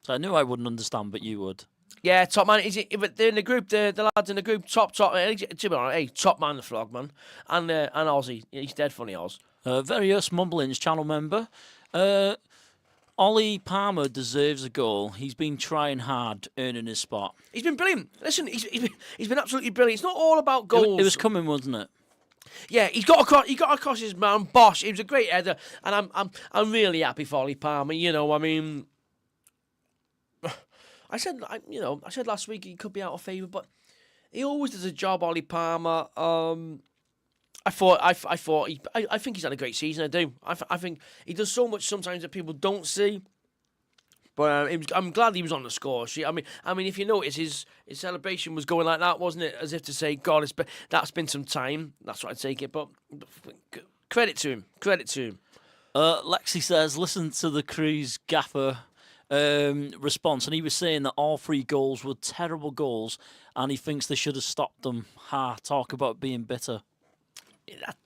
So I knew I wouldn't understand, but you would. Yeah, top man. But they're in the group. The lads in the group, top. Hey, top man, the Frog man, and Ozzy. He's dead funny, Oz. Various Mumblings channel member. Ollie Palmer deserves a goal. He's been trying hard, earning his spot. He's been brilliant. Listen, he's been absolutely brilliant. It's not all about goals. It was coming, wasn't it? Yeah, he got across his man. Bosh. He was a great header, and I'm really happy for Ollie Palmer. You know, I mean, I said last week he could be out of favour, but he always does a job, Ollie Palmer. I think he's had a great season. I do. I think he does so much sometimes that people don't see. But I'm glad he was on the score sheet. I mean, if you notice, his celebration was going like that, wasn't it? As if to say, God, that's been some time. That's what I'd take it. But credit to him. Lexi says, listen to the Crewe's gaffer response, and he was saying that all 3 goals were terrible goals, and he thinks they should have stopped them. Talk about being bitter.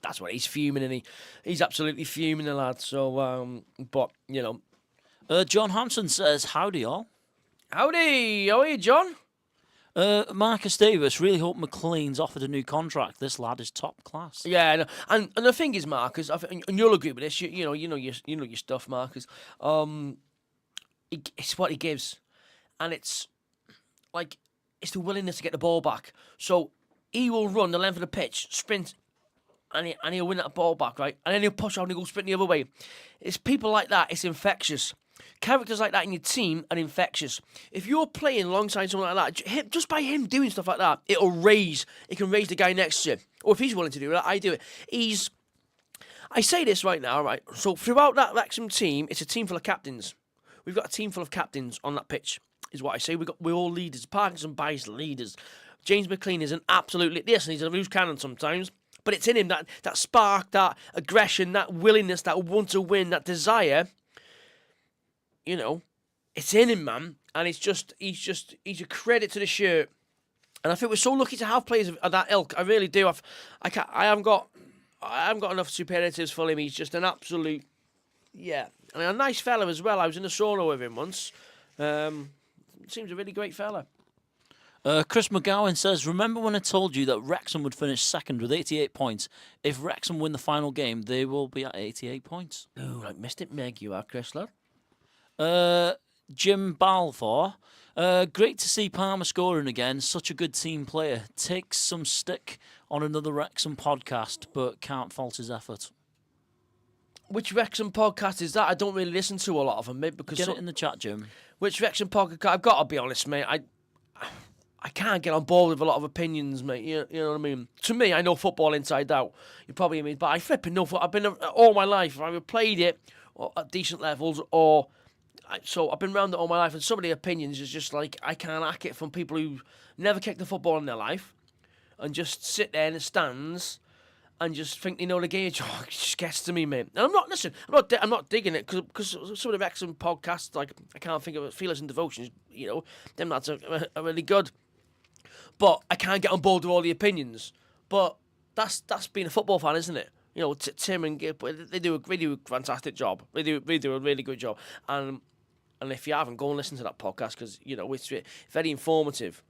That's what he's fuming, and he's absolutely fuming, the lad. So, but you know, John Hampson says, "Howdy, all." Howdy, how are you, John? Marcus Davis, really hope McLean's offered a new contract. This lad is top class. Yeah, and the thing is, Marcus, and you'll agree with this. You know your stuff, Marcus. It's what he gives, and it's the willingness to get the ball back. So he will run the length of the pitch, sprint. And he'll win that ball back, right? And then he'll push out and he'll go sprint the other way. It's people like that, it's infectious. Characters like that in your team are infectious. If you're playing alongside someone like that, just by him doing stuff like that, it can raise the guy next to you. Or if he's willing to do it, I do it. I say this right now, right? So throughout that Wrexham team, it's a team full of captains. We've got a team full of captains on that pitch, is what I say. We're all leaders. Parkinson Bice leaders. James McLean is an absolutely... Listen, he's a loose cannon sometimes. But it's in him, that spark, that aggression, that willingness, that want to win, that desire. You know, it's in him, man. And he's a credit to the shirt. And I think we're so lucky to have players of that ilk. I really do. I haven't got enough superlatives for him. He's just an absolute, and a nice fella as well. I was in a sauna with him once. Seems a really great fella. Chris McGowan says, remember when I told you that Wrexham would finish second with 88 points? If Wrexham win the final game, they will be at 88 points. Oh, I missed it, Meg, you are, Chris, lad. Jim Balfour. Great to see Palmer scoring again. Such a good team player. Takes some stick on another Wrexham podcast, but can't fault his effort. Which Wrexham podcast is that? I don't really listen to a lot of them, mate. Because Get it in the chat, Jim. Which Wrexham podcast? I've got to be honest, mate. I can't get on board with a lot of opinions, mate. You know what I mean? To me, I know football inside out. You probably mean, but I flipping know football. I've been all my life. I've played it at decent levels, so I've been around it all my life. And some of the opinions is just like I can't hack it from people who never kicked a football in their life and just sit there in the stands and just think they know the game. It just gets to me, mate. And I'm not digging it because some of the Wrexham podcasts, like I can't think of it, Feelers and Devotions. You know, them lads are really good. But I can't get on board with all the opinions. But that's being a football fan, isn't it? You know, Tim and Gip, they do a fantastic job. They do a really good job. And if you haven't, go and listen to that podcast because, you know, it's very informative.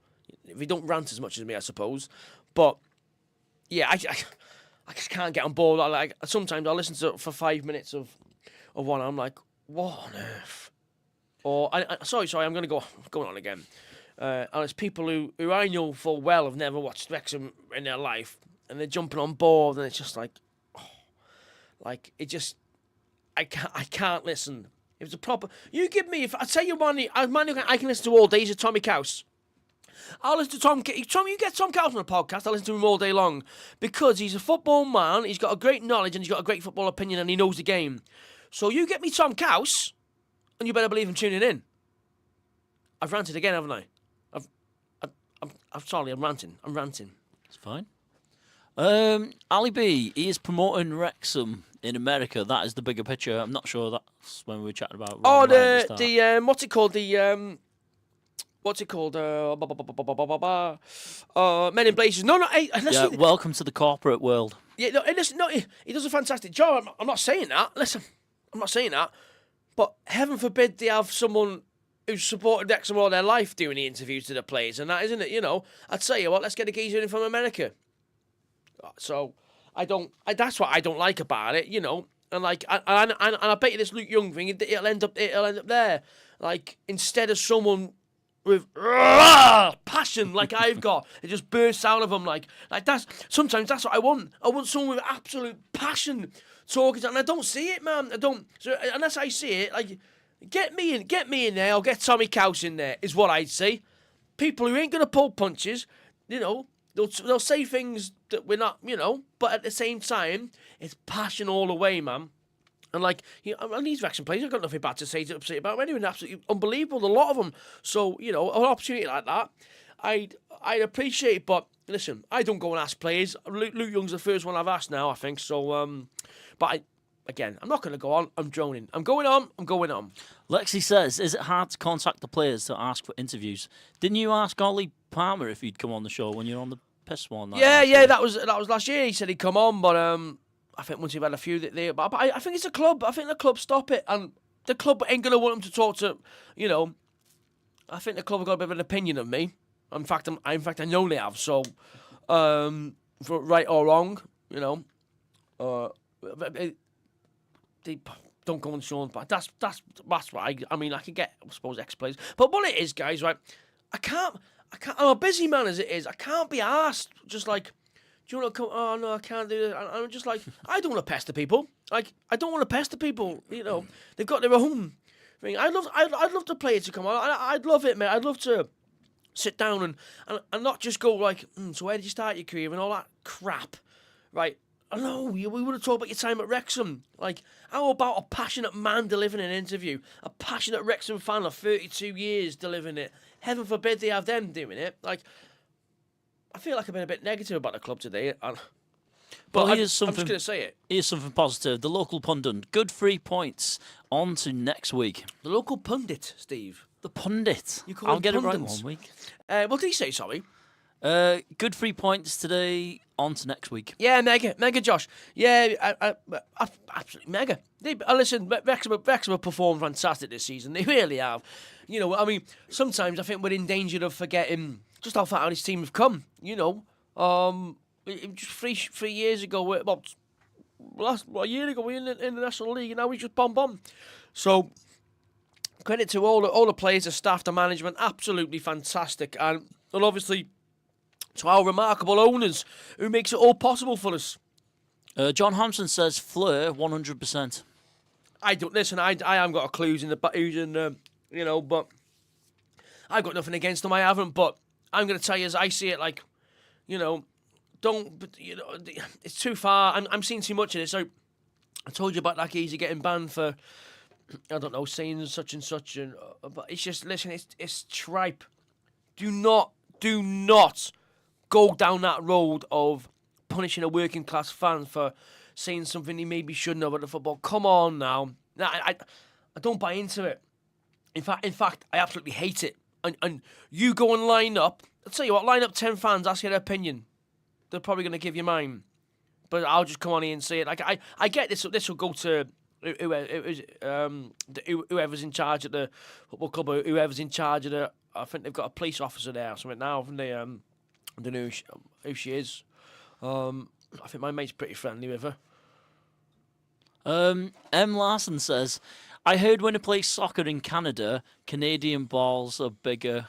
If you don't rant as much as me, I suppose. But, yeah, I just can't get on board. Like sometimes I listen to it for 5 minutes of one. I'm like, what on earth? Or sorry, I'm going to go on again. And it's people who I know full well have never watched Wrexham in their life, and they're jumping on board, and it's just like, I can't listen. If it's a proper, you give me, if I tell you one, I can listen to all day. He's a Tommy Couse. I'll listen to Tom. You get Tom Couse on the podcast. I'll listen to him all day long because he's a football man. He's got a great knowledge and he's got a great football opinion and he knows the game. So you get me Tom Couse, and you better believe I'm tuning in. I've ranted again, haven't I? I'm sorry. I'm ranting. It's fine. Ali B, he is promoting Wrexham in America. That is the bigger picture. I'm not sure that's when we were chatting about. What's it called? Men in Blazers. No. Listen. Yeah, welcome to the corporate world. Yeah, no. Listen, no. He does a fantastic job. I'm not saying that. Listen, I'm not saying that. But heaven forbid they have someone who's supported Wrexham all their life doing the interviews to the players and that, isn't it? You know, I'd tell you what. Let's get a geezer in from America. So that's what I don't like about it, you know. And like, and I bet you this Luke Young thing, it'll end up there. Like, instead of someone with passion like I've got, it just bursts out of them. Like sometimes that's what I want. I want someone with absolute passion talking, and I don't see it, man. I don't. So unless I see it, like, get me in there. I'll get Tommy Couse in there. Is what I'd say. People who ain't gonna pull punches, you know. They'll say things that we're not, you know, but at the same time, it's passion all the way, man. And like, and these Wrexham players, I've got nothing bad to say about anyone. Absolutely unbelievable, a lot of them. So, you know, an opportunity like that, I'd appreciate. But listen, I don't go and ask players. Luke Young's the first one I've asked now, I think. So, but I'm not going to go on. I'm droning. I'm going on. Lexi says, is it hard to contact the players to ask for interviews? Didn't you ask Ollie Palmer if he'd come on the show when you were on the piss one? Yeah, that was last year. He said he'd come on, but I think once you've had a few there, but I think it's a club. I think the club stop it, and the club ain't going to want him to talk to, you know. I think the club have got a bit of an opinion of me. In fact, I know they have. So, for right or wrong, you know, they don't go on Shaun, but that's what I mean. I could get, I suppose, ex-players, but what it is, guys, right? I can't. I'm a busy man as it is. I can't be asked just like, do you want to come? Oh no, I can't do it. I'm just like, I don't want to pester people. Like, I don't want to pester people. You know, they've got their own thing. I'd love the player to come on. I'd love it, mate. I'd love to sit down and not just go like, so where did you start your career and all that crap, right? No, we would have talked about your time at Wrexham. Like, how about a passionate man delivering an interview? A passionate Wrexham fan of 32 years delivering it. Heaven forbid they have them doing it. Like, I feel like I've been a bit negative about the club today. But I'm just going to say it. Here's something positive. The local pundit, good 3 points. On to next week. The local pundit, Steve. The pundit. I'll get it right one week. What did he say, sorry? Good 3 points today. On to next week. Yeah, mega, Josh. Yeah, absolutely mega. Listen, Wrexham have performed fantastic this season. They really have. You know, I mean, sometimes I think we're in danger of forgetting just how far this team have come. You know, just three years ago, a year ago, we were in the National League, and now we just bomb. So, credit to all the players, the staff, the management, absolutely fantastic, and obviously to our remarkable owners who makes it all possible for us. John Hampson says Fleur 100%. I don't listen. I haven't got a clue who's in the you know, but I've got nothing against them. I haven't, but I'm going to tell you as I see it, like, you know, it's too far. I'm seeing too much of this. So I told you about that geezer getting banned for, I don't know, saying such and such, but it's just, listen, it's tripe. Do not go down that road of punishing a working class fan for saying something he maybe shouldn't have at the football. Come on now. I don't buy into it. In fact, I absolutely hate it. And you go and line up. I'll tell you what, line up 10 fans, ask their opinion. They're probably going to give you mine. But I'll just come on here and say it. Like, I get this. This will go to whoever's in charge at the football club, or whoever's in charge of the. I think they've got a police officer there or something now, haven't they? I don't know who she is. I think my mate's pretty friendly with her. M. Larson says, I heard when I play soccer in Canada, Canadian balls are bigger.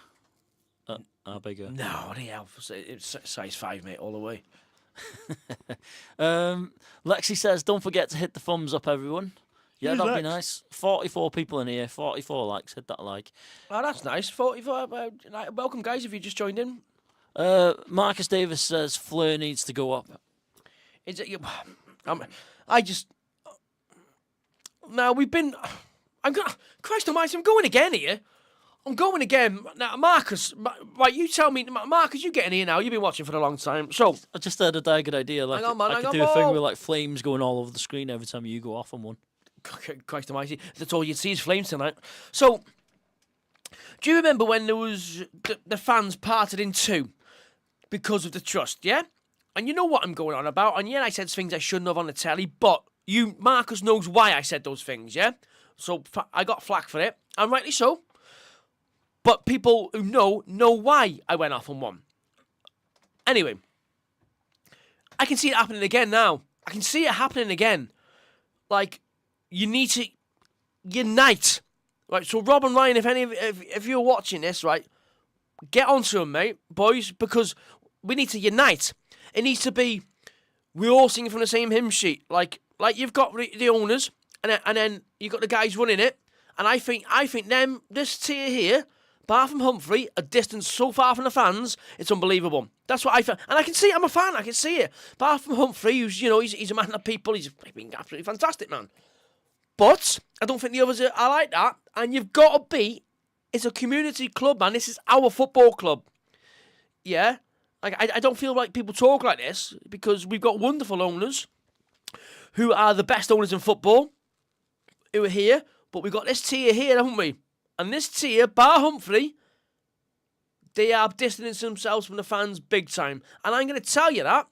Are bigger. No, it's size 5, mate, all the way. Lexi says, don't forget to hit the thumbs up, everyone. Yeah, Who's that'd be Lex? nice. 44 people in here. 44 likes. Hit that like. Oh, that's nice. 44. Welcome, guys, if you just joined in. Marcus Davis says Fleur needs to go up. Is it you? I just. Now, we've been. Christ almighty, I'm going again here. I'm going again. Now, Marcus, right, you tell me. Marcus, you get in here now. You've been watching for a long time. So. I just had a good idea. Like, hang on, man, I could do a thing with like flames going all over the screen every time you go off on one. Christ almighty, that's all you'd see is flames tonight. So, do you remember when there was the fans parted in two because of the trust, yeah? And you know what I'm going on about, and yeah, I said things I shouldn't have on the telly, but Marcus knows why I said those things, yeah? So, I got flack for it, and rightly so. But people who know why I went off on one. Anyway, I can see it happening again now. I can see it happening again. Like, you need to unite, right? So Rob and Ryan, if you're watching this, right, get onto them, mate, boys, because we need to unite. It needs to be we're all singing from the same hymn sheet. Like you've got the owners, and then you've got the guys running it, and I think this tier here, bar from Humphrey, a distance so far from the fans, it's unbelievable. That's what I feel, and I can see it. I'm a fan. I can see it. Bar from Humphrey, who's he's a man of people. He's been absolutely fantastic, man. But I don't think the others are like that. And you've got to be. It's a community club, man. This is our football club. Yeah? Like I don't feel like people talk like this because we've got wonderful owners who are the best owners in football who are here. But we've got this tier here, haven't we? And this tier, bar Humphrey, they are distancing themselves from the fans big time. And I'm going to tell you that.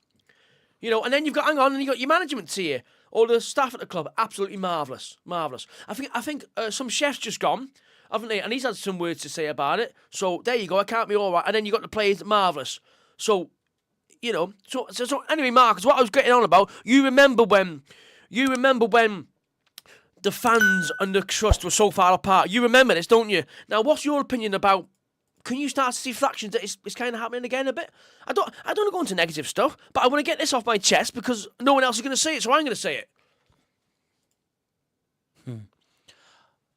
And then you've got your management tier. All the staff at the club, absolutely marvellous. Marvellous. I think some chef's just gone, haven't they? And he's had some words to say about it. So there you go, I can't be all right. And then you got the players, marvellous. So, so anyway, Marcus, what I was getting on about, you remember when the fans and the trust were so far apart. You remember this, don't you? Now, what's your opinion about, can you start to see fractions that it's kind of happening again a bit? I don't want to go into negative stuff, but I want to get this off my chest because no one else is going to say it, so I'm going to say it.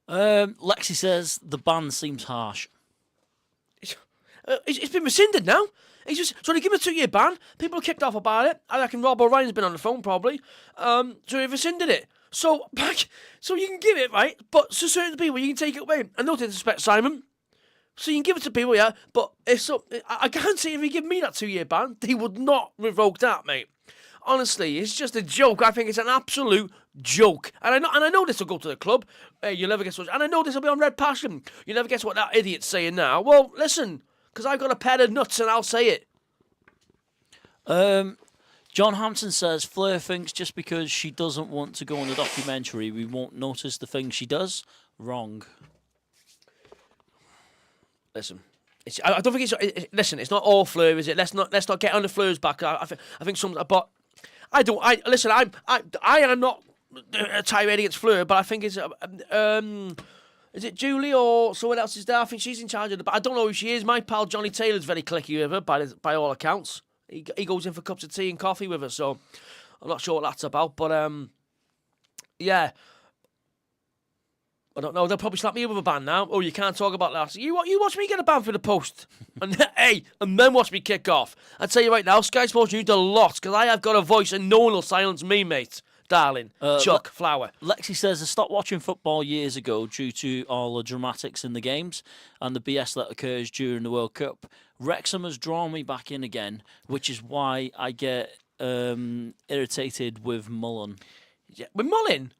Lexi says the ban seems harsh. It's been rescinded now. So they give a 2-year ban. People are kicked off about it. I reckon Rob O'Rien's been on the phone probably. So they've rescinded it. So you can give it, right? But to certain people, you can take it away. And no disrespect, Simon. So you can give it to people, yeah, but I guarantee if you give me that 2-year ban, they would not revoke that, mate. Honestly, it's just a joke. I think it's an absolute joke. And I know this will go to the club. You'll never guess what. And I know this will be on Red Passion. You never guess what that idiot's saying now. Well, listen, because I've got a pair of nuts and I'll say it. John Hampton says Fleur thinks just because she doesn't want to go on the documentary, we won't notice the things she does. Wrong. Listen, I don't think listen, it's not all Fleur, is it? Let's not get on the Fleur's back. I think some, but I don't. Listen. I am not a tirade against Fleur, but I think it's is it Julie or someone else is there? I think she's in charge of it, but I don't know who she is. My pal Johnny Taylor's very clicky with her, by all accounts. He goes in for cups of tea and coffee with her, so I'm not sure what that's about. But yeah. I don't know. They'll probably slap me with a ban now. Oh, you can't talk about that. You watch me get a ban for the post, and then watch me kick off. I tell you right now, Sky Sports need a lot because I have got a voice, and no one will silence me, mate. Darling, Chuck Flower. Lexi says I stopped watching football years ago due to all the dramatics in the games and the BS that occurs during the World Cup. Wrexham has drawn me back in again, which is why I get irritated with Mullen. Yeah, with Mullen.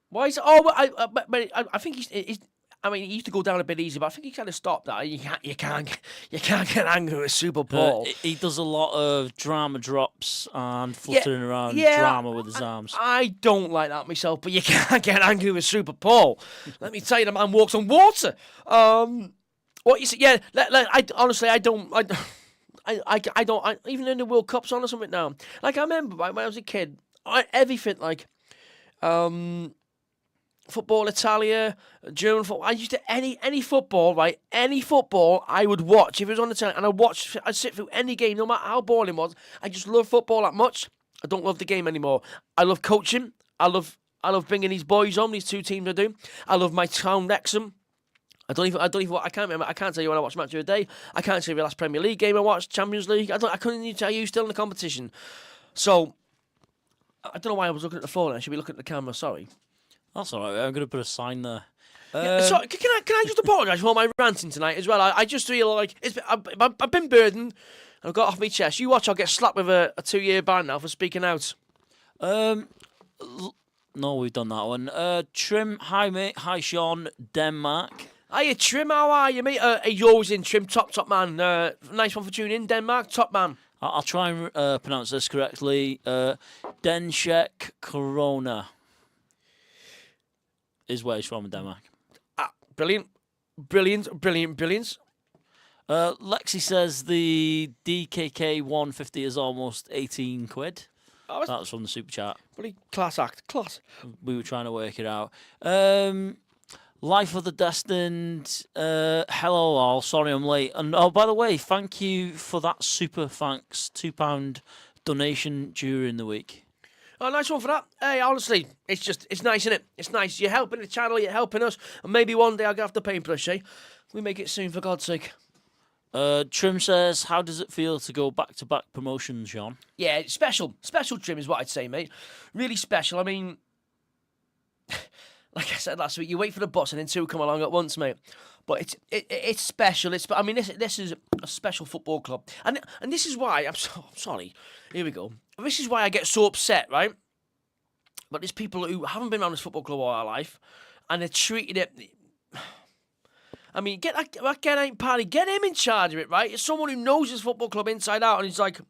Why is it? Oh, I think he's. I mean, he used to go down a bit easy, but I think he kind of stopped that. You can't get angry with Super Bowl. He does a lot of drama drops and fluttering around drama with his arms. I don't like that myself, but you can't get angry with Super Bowl. Let me tell you, the man walks on water. What you say? Yeah, I honestly, I don't. Even in the World Cups on or something now. Like I remember when I was a kid, everything like, Football Italia, German football. I used to any football, right? Any football I would watch if it was on the telly, and I'd sit through any game, no matter how boring it was. I just love football that much. I don't love the game anymore. I love coaching. I love bringing these boys on. These two teams I do. I love my town, Wrexham. I can't remember. I can't tell you when I watched match of the day. I can't tell you the last Premier League game I watched, Champions League. I couldn't even tell you still in the competition. So I don't know why I was looking at the phone. I should be looking at the camera. Sorry. That's all right. I'm going to put a sign there. So can I just apologise for all my ranting tonight as well? I just feel like I've been burdened. I've got off my chest. You watch, I'll get slapped with a 2-year ban now for speaking out. No, we've done that one. Trim, hi mate, hi Shaun, Denmark. Hiya Trim, how are you mate? You're always in Trim, top man. Nice one for tuning in, Denmark, top man. I'll try and pronounce this correctly. Denshek Corona is where he's from in Denmark. Brilliant. Lexi says the DKK 150 is almost 18 quid. That was from the super chat. Bloody class act. Class. We were trying to work it out. Life of the Destined. Hello all. Sorry I'm late. And oh, by the way, thank you for that super thanks £2 donation during the week. Oh, nice one for that. Hey, honestly, it's nice, isn't it? It's nice. You're helping the channel, you're helping us, and maybe one day I'll get off the paintbrush, eh? We make it soon, for God's sake. Trim says, how does it feel to go back-to-back promotions, Shaun? Yeah, it's special. Special, Trim, is what I'd say, mate. Really special. I mean, like I said last week, you wait for the bus and then two come along at once, mate. But it's special. I mean, this is a special football club. And this is why, I'm sorry, here we go. This is why I get so upset, right? But there's people who haven't been around this football club all their life, and they're treating it... I mean, get that Ken ain't Paddy, get him in charge of it, right? It's someone who knows this football club inside out, and he's like...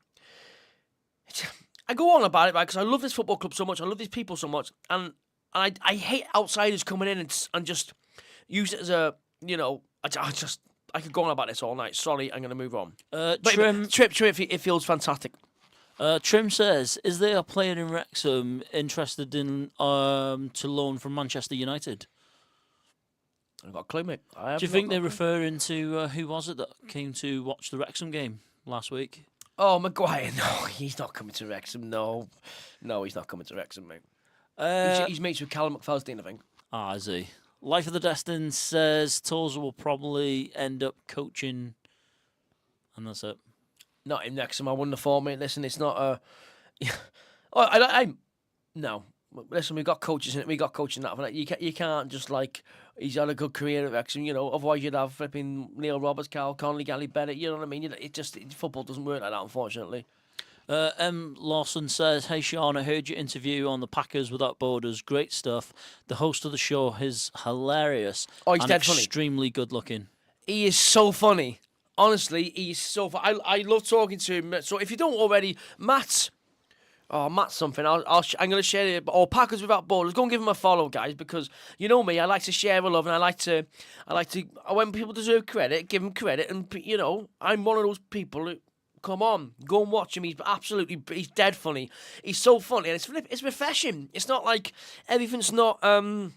I go on about it, right, because I love this football club so much, I love these people so much, and I hate outsiders coming in and just use it as a, you know, I could go on about this all night. Sorry, I'm going to move on. Trim, it feels fantastic. Trim says, is there a player in Wrexham interested in to loan from Manchester United? I've got a clue, mate. Do you think they're referring to, who was it that came to watch the Wrexham game last week? Oh, Maguire. No, he's not coming to Wrexham. No, he's not coming to Wrexham, mate. He's mates with Callum McFadden, I think. Ah, is he? Life of the Destined says Tozer will probably end up coaching, and that's it. Not in Wrexham. I wouldn't have thought, mate. Listen, it's not a... No. Listen, we've got coaches in it. We got coaching that. You can't just like... He's had a good career at Wrexham, you know. Otherwise, you'd have flipping Neil Roberts, Carl Connolly, Gary Bennett. You know what I mean? Football doesn't work like that, unfortunately. M. Lawson says, hey Shaun, I heard your interview on the Packers Without Borders. Great stuff. The host of the show is hilarious. Oh, he's dead funny. Extremely good looking. He is so funny. Honestly, he's so funny. I love talking to him. So if you don't already, Matt's something. I'm going to share it. Or Packers Without Borders. Go and give him a follow, guys, because you know me. I like to share a love, and I like to. When people deserve credit, give them credit, and you know, I'm one of those people who. Come on, go and watch him. He's dead funny. He's so funny, and it's refreshing. It's not like everything's not. Oh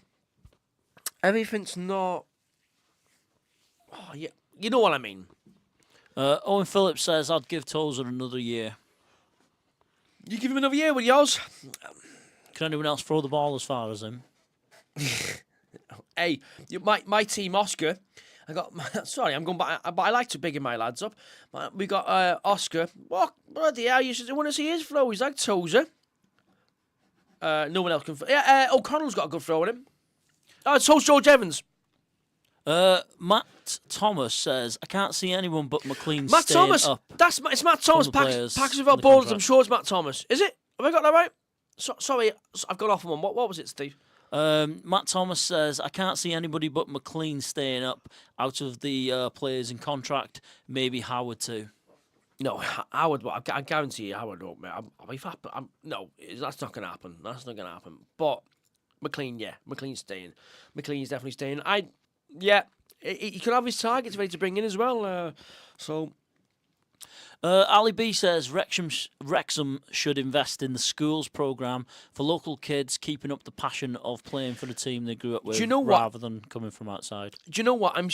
yeah, you know what I mean. Owen Phillips says I'd give Tozer another year. You give him another year with yours? Can anyone else throw the ball as far as him? Hey, my team, Oscar. Sorry, I'm going back, but I like to bigger my lads up. We got Oscar. What? Bloody hell, you should want to see his throw. He's like Tozer. No one else can. Yeah, O'Connell's got a good throw in him. Oh, so's George Evans. Matt Thomas says, I can't see anyone but McLean Matt staying Thomas. up. It's Matt Thomas. Packers Without Borders. I'm sure it's Matt Thomas. Is it? Have I got that right? Sorry, I've gone off on one. What was it, Steve? Matt Thomas says, I can't see anybody but McLean staying up out of the players in contract. Maybe Howard too. No, Howard, I guarantee you Howard won't, mate. No, that's not going to happen. That's not going to happen. But McLean, yeah. McLean's staying. McLean's definitely staying. He could have his targets ready to bring in as well. Ali B says Wrexham should invest in the schools programme for local kids, keeping up the passion of playing for the team they grew up with, rather than coming from outside. Do you know what? I'm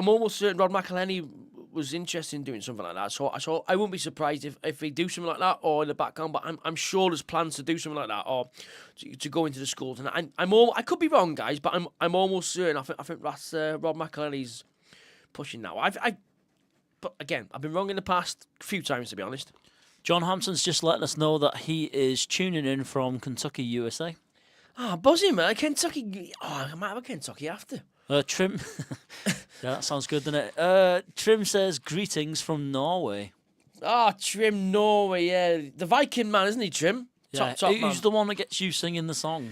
almost certain Rod McElhenney was interested in doing something like that. So I wouldn't be surprised if they do something like that or in the background. But I'm sure there's plans to do something like that or to go into the schools. And I could be wrong, guys, but I'm almost certain. I think that's Rod McElhenney's pushing now. But again, I've been wrong in the past a few times, to be honest. John Hampton's just letting us know that he is tuning in from Kentucky, USA. Buzzing, man. Kentucky. I might have a Kentucky after. Trim. Yeah, that sounds good, doesn't it? Trim says, greetings from Norway. Trim, Norway, yeah. The Viking man, isn't he, Trim? Yeah. Top Who's man. the one that gets you singing the song?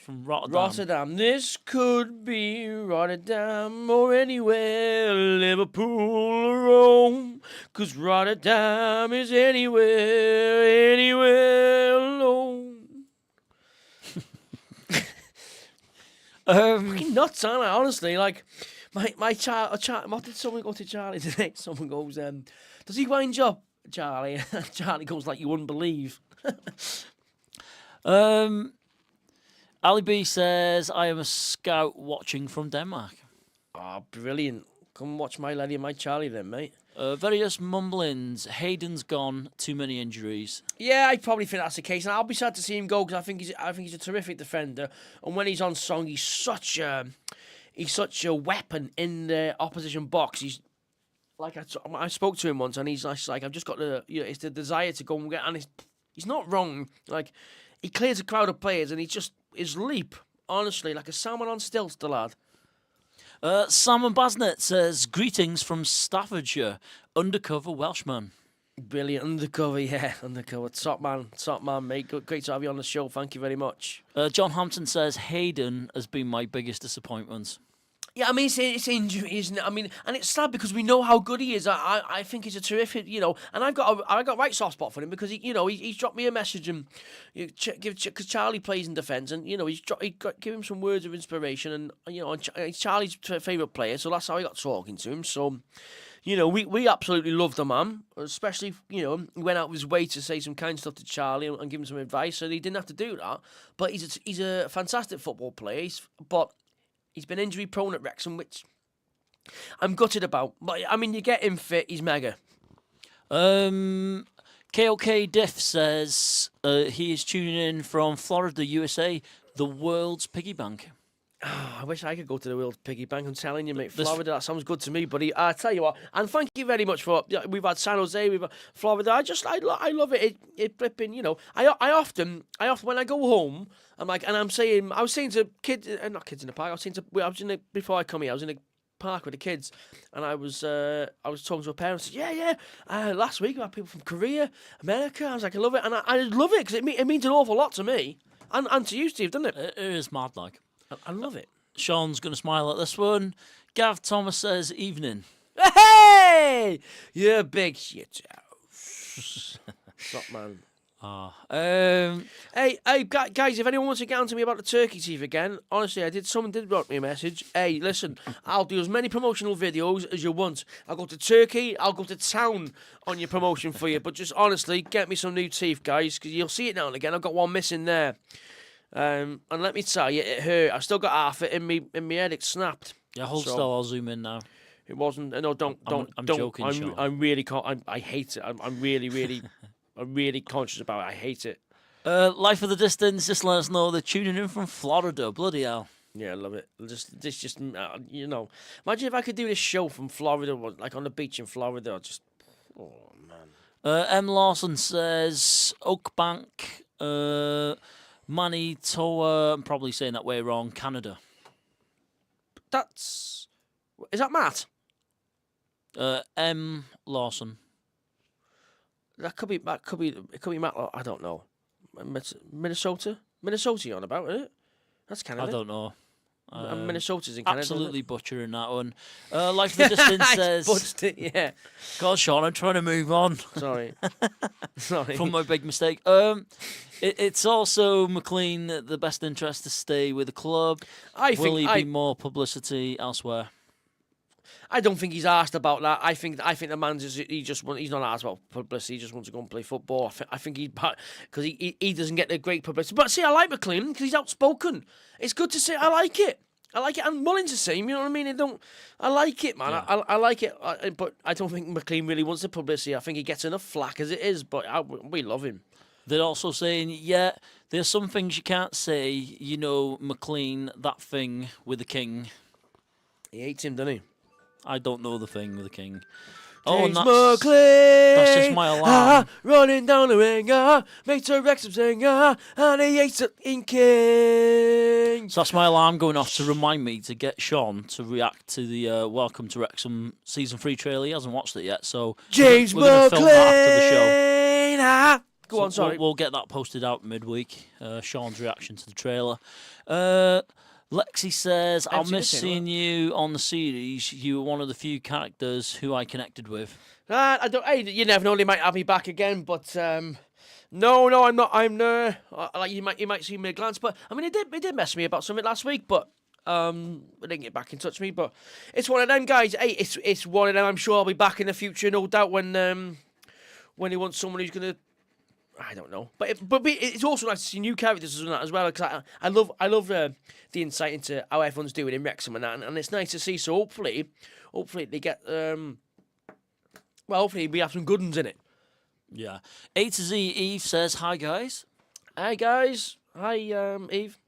From Rotterdam. Rotterdam. This could be Rotterdam or anywhere, Liverpool or Rome. 'Cause Rotterdam is anywhere alone. Fucking nuts, aren't I? Honestly, like my child. What did someone go to Charlie today? Someone goes, does he wind you up, Charlie? Charlie goes like you wouldn't believe. Ali B says, I am a scout watching from Denmark. Brilliant. Come watch my lady and my Charlie then, mate. Various mumblings. Hayden's gone. Too many injuries. Yeah, I probably think that's the case, and I'll be sad to see him go because I think he's a terrific defender. And when he's on song, he's such a weapon in the opposition box. He's like I spoke to him once, and he's like I've just got it's the desire to go and get, and he's not wrong. Like he clears a crowd of players, and his leap, honestly, like a salmon on stilts, the lad. Simon Basnett says, greetings from Staffordshire, undercover Welshman. Brilliant, undercover. Top man, mate. Great to have you on the show. Thank you very much. John Hampton says, Hayden has been my biggest disappointment. Yeah, I mean, it's injury, isn't it? I mean, and it's sad because we know how good he is. I think he's a terrific, and I've got a right soft spot for him because he's dropped me a message and because Charlie plays in defence and give him some words of inspiration and he's Charlie's favourite player, so that's how I got talking to him. So, we absolutely love the man, especially he went out of his way to say some kind stuff to Charlie and give him some advice, so he didn't have to do that. But he's a fantastic football player, He's been injury prone at Wrexham, which I'm gutted about. But I mean, you get him fit, he's mega. KOK Diff says he is tuning in from Florida, USA, the world's piggy bank. Oh, I wish I could go to the world's piggy bank. I'm telling you, mate, Florida, that sounds good to me, buddy. I tell you what, and thank you very much for. We've had San Jose, we've had Florida. I love it. It flipping, I often when I go home, I was saying to kids, not kids in the park. Before I come here, I was in the park with the kids, and I was talking to a parent. I said, last week we had people from Korea, America. I was like, I love it, and I love it because it means an awful lot to me and to you, Steve, doesn't it? It is mad, like. I love it. Shaun's going to smile at this one. Gav Thomas says, evening. Hey! You're big shit. Stop, man. Hey, guys, if anyone wants to get on to me about the turkey teeth again, honestly, someone did write me a message. Hey, listen, I'll do as many promotional videos as you want. I'll go to Turkey, I'll go to town on your promotion for you, but just honestly, get me some new teeth, guys, because you'll see it now and again. I've got one missing there. And let me tell you, it hurt. I've still got half it in my head. It snapped. Yeah, hold still. I'll zoom in now. It wasn't. No, don't. I'm joking, Shaun. I'm really. I hate it. I'm really. I'm really conscious about it. I hate it. Life of the Distance. Just let us know they're tuning in from Florida. Bloody hell. Yeah, I love it. Imagine if I could do this show from Florida, like on the beach in Florida. Oh man. M Lawson says Oakbank. Manitoba, I'm probably saying that way wrong, Canada. Is that Matt? M Lawson. It could be Matt. I don't know. Minnesota you on about, isn't it? That's Canada. I don't know. Minnesota's in Canada. Absolutely butchering that one. Life of the Distance says... Butched it, yeah. God, Shaun, I'm trying to move on. Sorry. From my big mistake. It's also McLean the best interest to stay with the club. Will he be more publicity elsewhere? I don't think he's asked about that. I think the man's he's not asked about publicity. He just wants to go and play football. I think because he doesn't get the great publicity. But see, I like McLean because he's outspoken. It's good to say I like it. I like it. And Mullins the same. You know what I mean? I like it, man. Yeah. I like it. But I don't think McLean really wants the publicity. I think he gets enough flack as it is. But we love him. They're also saying, yeah, there's some things you can't say. You know, McLean, that thing with the king. He hates him, doesn't he? I don't know the thing with the king. James and McLean, that's just my alarm. Running down the ring, makes a Wrexham sing, and he hates it in king. So that's my alarm going off to remind me to get Shaun to react to the Welcome to Wrexham Season 3 trailer. He hasn't watched it yet, so James we're going to film that after the show. McLean, go on, sorry. We'll get that posted out midweek, Shaun's reaction to the trailer. Lexi says, I'll miss seeing you on the series. You were one of the few characters who I connected with. I don't. Hey, you never know. They might have me back again, but no, I'm not. I'm like you might see me at a glance, but I mean, it did mess me about something last week, but they didn't get back in touch with me. But it's one of them guys. Hey, it's one of them. I'm sure I'll be back in the future, no doubt. When he wants someone who's gonna. I don't know, but it's also nice to see new characters and that as well. Because I love the insight into how everyone's doing in Wrexham and that, and it's nice to see. So hopefully they get hopefully we have some good ones in it. Yeah. A to Z Eve says, hi guys. Hi guys. Hi Eve.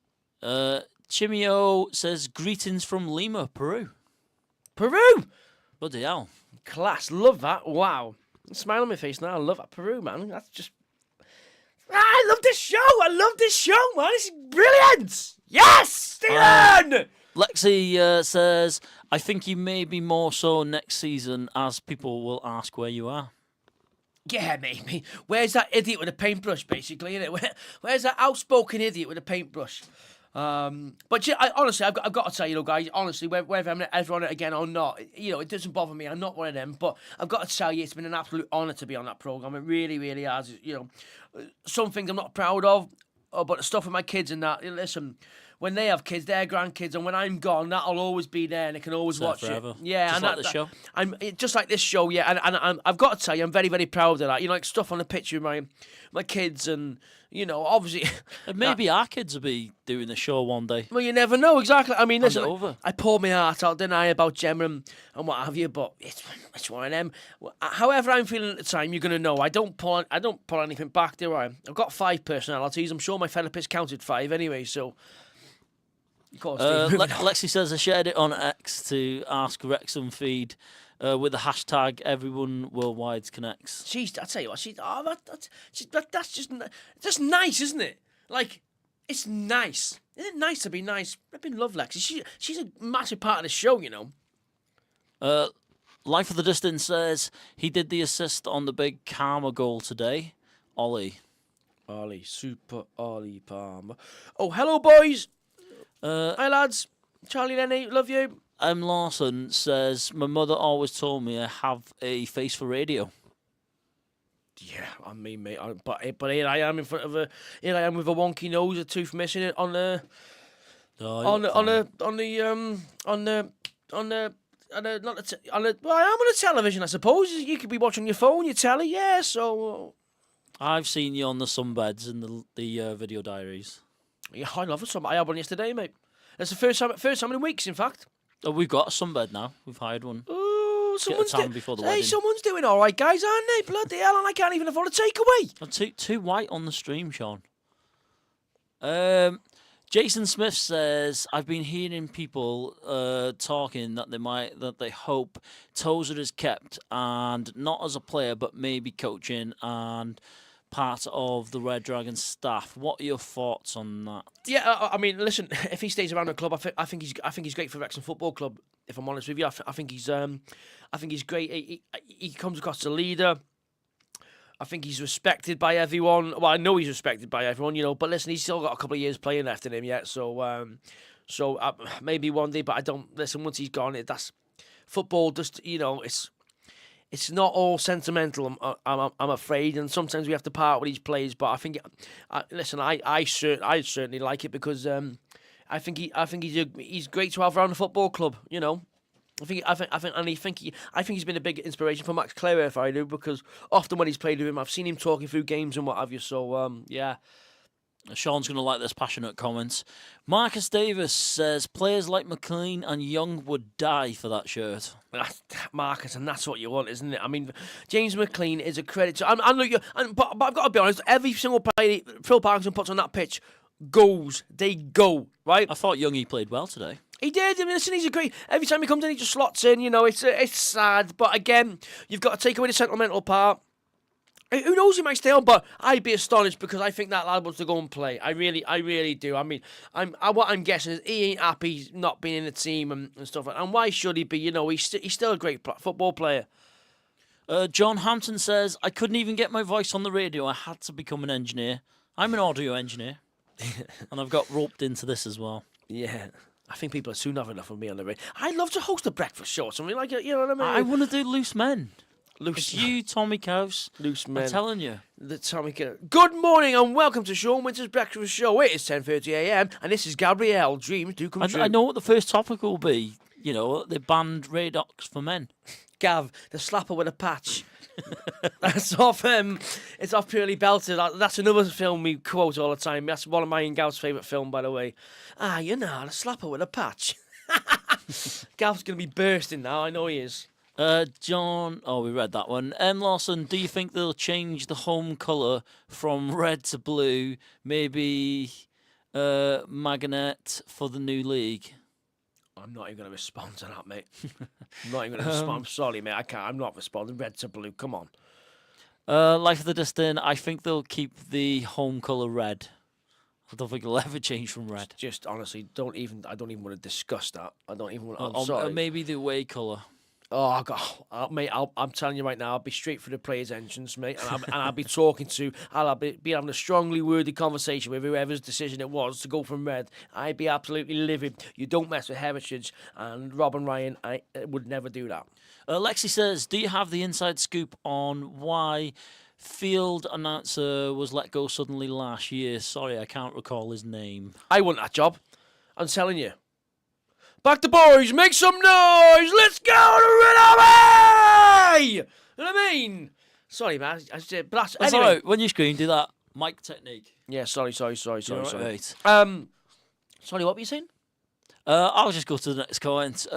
Chimio says, greetings from Lima, Peru. Peru. Bloody hell. Class. Love that. Wow. Smile on my face now. I love that. Peru, man. That's just. I love this show. I love this show, man. It's brilliant. Yes, Stephen. Lexi says, I think you may be more so next season as people will ask where you are. Yeah, maybe. Where's that idiot with a paintbrush, basically, innit? Where's that outspoken idiot with a paintbrush? But yeah, honestly, I've got to tell you, guys, honestly, whether I'm ever on it again or not, it doesn't bother me. I'm not one of them. But I've got to tell you, it's been an absolute honour to be on that programme. It really, really has. Some things I'm not proud of, but the stuff with my kids and that, listen, when they have kids, their grandkids, and when I'm gone, that'll always be there, and they can always watch forever. it. Yeah, just and like the show. Just like this show, yeah. And I've got to tell you, I'm very, very proud of that. Like stuff on the picture of my kids, and obviously. And maybe our kids will be doing the show one day. Well, you never know exactly. I mean, listen, over. I poured my heart out, didn't I, about Gemma and what have you? But it's one of them. However I'm feeling at the time, you're gonna know. I don't pull anything back, do I? I've got 5 personalities. I'm sure my therapist counted 5 anyway. So. Of course, Lexi says I shared it on X to ask Wrexham feed with the hashtag everyone worldwide connects. I tell you what, that's just nice, isn't it? Like, it's nice. Isn't it nice to be nice? I've been love Lexi. She's a massive part of the show, Life of the Distance says he did the assist on the big Karma goal today. Ollie, Super Ollie Palmer. Oh, hello, boys. Hi, lads. Charlie, Lenny, love you. Lawson says, my mother always told me I have a face for radio. Yeah, I mean, mate, but here I am in front of here I am with a wonky nose, a tooth missing on the well, I am on the television, I suppose. You could be watching your phone, your telly, yeah. So I've seen you on the sunbeds in the video diaries. Yeah, I love it. I had one yesterday, mate. It's the first time in weeks, in fact. Oh, we've got a sunbed now. We've hired one. Oh, someone's before the wedding. Someone's doing all right, guys, aren't they? Bloody hell, and I can't even afford a takeaway. Too white on the stream, Shaun. Jason Smith says, I've been hearing people talking that they hope Tozer is kept, and not as a player, but maybe coaching and part of the Red Dragon staff. What are your thoughts on that? Yeah, I mean, listen, if he stays around the club, I think he's great for Wrexham Football Club. If I'm honest with you, I think he's great. He comes across as a leader. I think he's respected by everyone. Well, I know he's respected by everyone, but listen, he's still got a couple of years playing left in him yet. So maybe one day, but I don't listen. Once he's gone, that's football. Just it's not all sentimental. I'm afraid, and sometimes we have to part with these players. But I think, I certainly like it because I think he's great to have around the football club. I think he's been a big inspiration for Max Clare, if I do, because often when he's played with him, I've seen him talking through games and what have you. So yeah. Sean's going to like this passionate comment. Marcus Davis says players like McLean and Young would die for that shirt. Marcus, and that's what you want, isn't it? I mean, James McLean is a credit to. But I've got to be honest. Every single player Phil Parkinson puts on that pitch goes. They go, right. I thought Youngie played well today. He did. I mean, listen, he's a great. Every time he comes in, he just slots in. You know, it's sad, but again, you've got to take away the sentimental part. Who knows, he might stay on, but I'd be astonished because I think that lad wants to go and play. I really do. I mean, what I'm guessing is he ain't happy not being in the team and stuff like that. And why should he be? You know, he's still a great football player. John Hampton says, I couldn't even get my voice on the radio. I had to become an engineer. I'm an audio engineer. And I've got roped into this as well. Yeah. I think people are soon have enough of me on the radio. I'd love to host a breakfast show or something like it. You know what I mean? I want to do Loose Men. Loose, it's you, Tommy Couse. Loose Men. I'm telling you. The Tommy Couse. Good morning and welcome to Shaun Winter's Breakfast Show. It is 10:30 a.m. and this is Gabrielle. Dreams do come true. I know what the first topic will be. You know, they banned Radox for men. Gav, the slapper with a patch. That's off. It's off Purely Belted. That's another film we quote all the time. That's one of my and Gav's favourite film, by the way. You know, the slapper with a patch. Gav's going to be bursting now. I know he is. John, we read that one. M. Lawson, do you think they'll change the home colour from red to blue? Maybe Magnet for the new league? I'm not even going to respond to that, mate. I'm not even going to respond. I'm sorry, mate. I can't. I'm not responding. Red to blue. Come on. Life of the Distant, I think they'll keep the home colour red. I don't think it'll ever change from red. Just honestly, I don't even want to discuss that. I don't even want. I'm sorry. Maybe the away colour. Oh God, mate! I'm telling you right now, I'll be straight for the players' entrance, mate, and I'll be talking to. I'll be having a strongly worded conversation with whoever's decision it was to go from red. I'd be absolutely livid. You don't mess with heritage, and Rob and Ryan, I would never do that. Lexi says, do you have the inside scoop on why field announcer was let go suddenly last year? Sorry, I can't recall his name. I want that job. I'm telling you. Back the boys, make some noise! Let's go to Red Away! You know what I mean? Sorry, man. That's anyway. All right. When you scream, do that mic technique. Yeah, sorry. Right. Sorry, what were you saying? I'll just go to the next comment.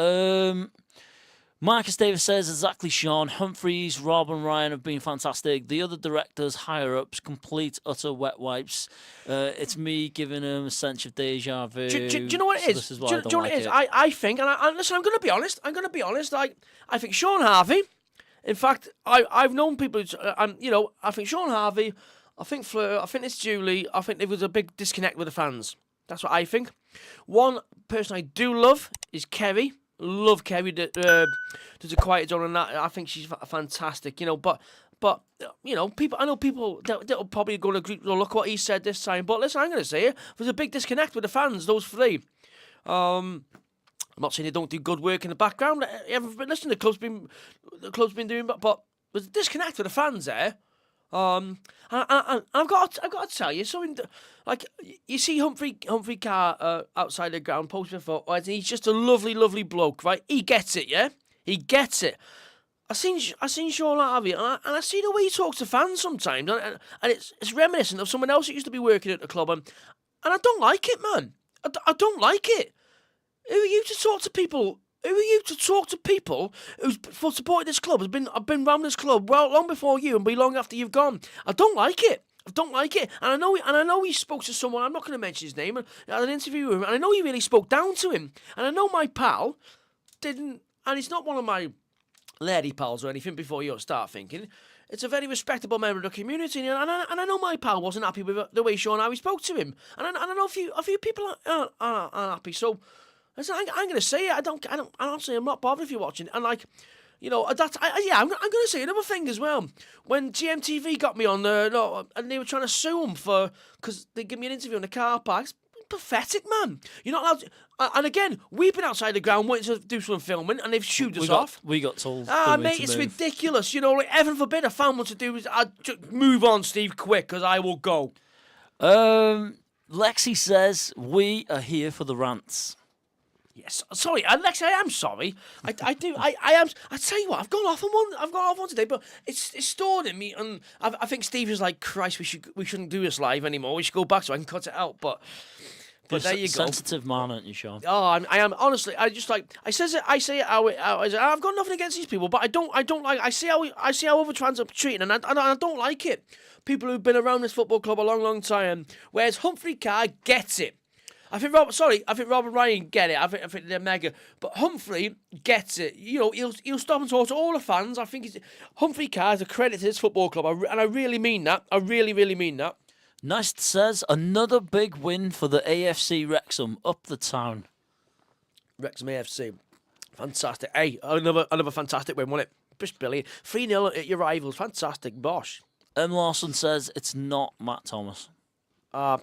Marcus Davis says, exactly, Shaun. Humphreys, Rob and Ryan have been fantastic. The other directors, higher-ups, complete, utter wet wipes. It's me giving them a sense of deja vu. Do you know what it is? This is why I don't like it. I think, and listen, I'm going to be honest. I think Shaun Harvey, in fact, I've known people, I think Shaun Harvey, I think Fleur, I think it's Julie, I think there was a big disconnect with the fans. That's what I think. One person I do love is Kerry. Love Kerry, does a quiet zone on that. I think she's fantastic, but people. I know people that'll probably go to group. Look what he said this time. But listen, I'm going to say it. There's a big disconnect with the fans. Those three. I'm not saying they don't do good work in the background. Listen, the club's been doing, but there's a disconnect with the fans there. And I've got to tell you something. Like, you see Humphrey Carr outside the ground posting for, and he's just a lovely, lovely bloke, right? He gets it, yeah. He gets it. I seen Shaun Harvey, and I see the way he talks to fans sometimes, and it's reminiscent of someone else that used to be working at the club, and I don't like it, man. I don't like it. Who are you to talk to people? Who are you to talk to people who's for supporting this club? I've been around this club well long before you and be long after you've gone. I don't like it. And I know he spoke to someone. I'm not going to mention his name. And I had an interview with him, and I know he really spoke down to him. And I know my pal didn't, and he's not one of my lady pals or anything. Before you start thinking, it's a very respectable member of the community, and I know my pal wasn't happy with the way Shaun Harvey spoke to him. And I know a few people aren't happy. So. Listen, I'm going to say it. Honestly, I'm not bothered if you're watching. And I'm going to say another thing as well. When GMTV got me on and they were trying to sue them because they gave me an interview in the car park. It's pathetic, man. You're not allowed to. And again, we've been outside the ground waiting to do some filming, and they've shooed us off. We got told. Mate, it's ridiculous. Heaven forbid I found one to do. Just move on, Steve, quick, because I will go. Lexi says we are here for the rants. Yes, sorry, Alex. I am sorry. I do. I am. I tell you what. I've gone off on one. I've gone off one today, but it's stored in me, and I think Steve was like, "Christ, we shouldn't do this live anymore. We should go back so I can cut it out." But there you go. Sensitive man, aren't you, Shaun? Oh, I am honestly. I just like I say it how I've got nothing against these people, but I don't like. I see how other fans are treated, and I don't like it. People who've been around this football club a long time, whereas Humphrey Carr gets it. I think Robert Ryan get it. I think they're mega, but Humphrey gets it. You know, he'll stop and talk to all the fans. I think Humphrey Carr is a credit to this football club, and I really mean that. I really mean that. Nice says another big win for the AFC Wrexham up the town. Wrexham AFC, fantastic. Hey, another fantastic win, wasn't it? Just brilliant. 3-0 at your rivals, fantastic. Bosh. M. Lawson says it's not Matt Thomas.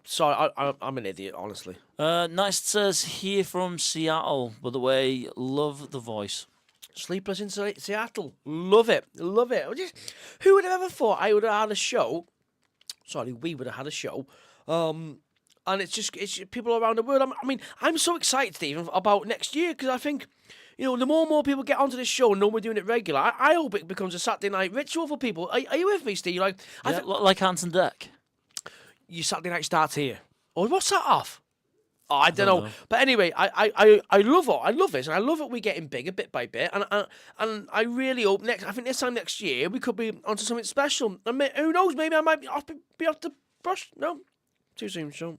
Sorry, I'm an idiot, honestly. Nice says here from Seattle. By the way, love the voice. Sleepless in Seattle, love it. Who would have ever thought I would have had a show? Sorry, we would have had a show. And it's people around the world. I'm so excited, Stephen, about next year because I think, you know, the more and more people get onto this show and know we're doing it regular, I hope it becomes a Saturday night ritual for people. Are you with me, Steve? Like, like Anton Deck. Your Saturday night starts here. Oh, what's that off? Oh, I don't know. But anyway, I love it. I love this, and I love it. We're getting bigger bit by bit, and I really hope I think this time next year we could be onto something special. And who knows? Maybe I might be off the brush. No, too soon, Shaun.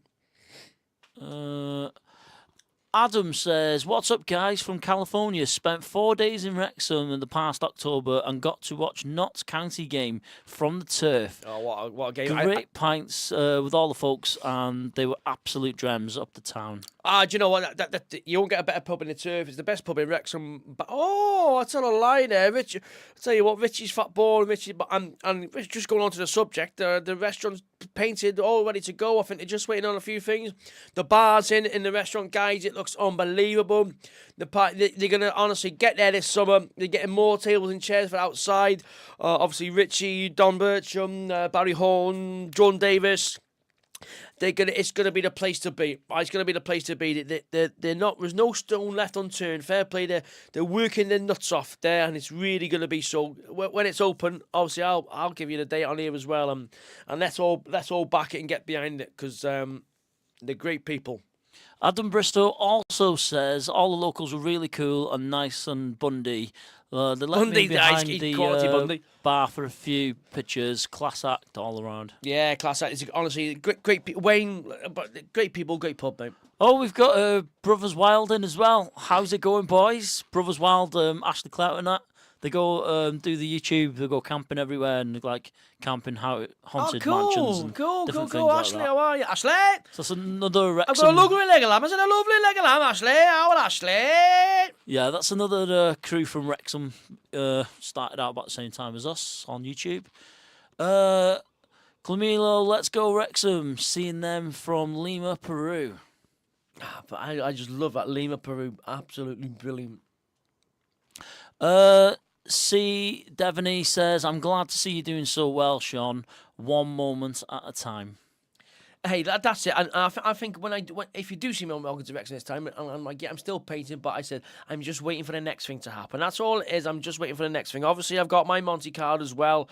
Adam says, "What's up, guys from California? Spent 4 days in Wrexham in the past October and got to watch Notts County game from the turf. Oh, what a game! Great pints with all the folks, and they were absolute gems up the town." Do you know what? That you won't get a better pub in the turf. It's the best pub in Wrexham. But I tell a lie there, Rich. I tell you what, Richie's fat ball, Richie. And just going on to the subject, the restaurant's painted, all ready to go. I think they're just waiting on a few things. The bar's in the restaurant, guys. It looks unbelievable. They're gonna honestly get there this summer. They're getting more tables and chairs for outside. Obviously, Richie, Don Bircham, Barry Horn, John Davis. It's gonna be the place to be. It's gonna be the place to be. They're not. There's no stone left unturned. Fair play. They're working their nuts off there, and it's really gonna be so. When it's open, obviously I'll give you the date on here as well. And let's all back it and get behind it because they're great people. Adam Bristow also says all the locals were really cool and nice and Bundy. They let me behind the bar for a few pictures. Class act all around. Yeah, class act. It's honestly great. Wayne, but great people, great pub, mate. Oh, we've got Brothers Wild in as well. How's it going, boys? Brothers Wild, Ashley Clout and that. They go do the YouTube. They go camping everywhere and like camping haunted mansions and different things like Ashley, that. how are you, Ashley? So that's another Wrexham. I've got a lovely leg of lamb. Is it a lovely leg of lamb, Ashley? How are Ashley? Yeah, that's another crew from Wrexham. Started out about the same time as us on YouTube. Clamilo, let's go Wrexham. Seeing them from Lima, Peru. But I just love that Lima, Peru. Absolutely brilliant. C. Devaney says, I'm glad to see you doing so well, Shaun. One moment at a time. Hey, that's it. And I think if you do see me on Welcome to Wrexham this time, I'm like, yeah, I'm still painting, but I said I'm just waiting for the next thing to happen. That's all it is. I'm just waiting for the next thing. Obviously, I've got my Monty card as well,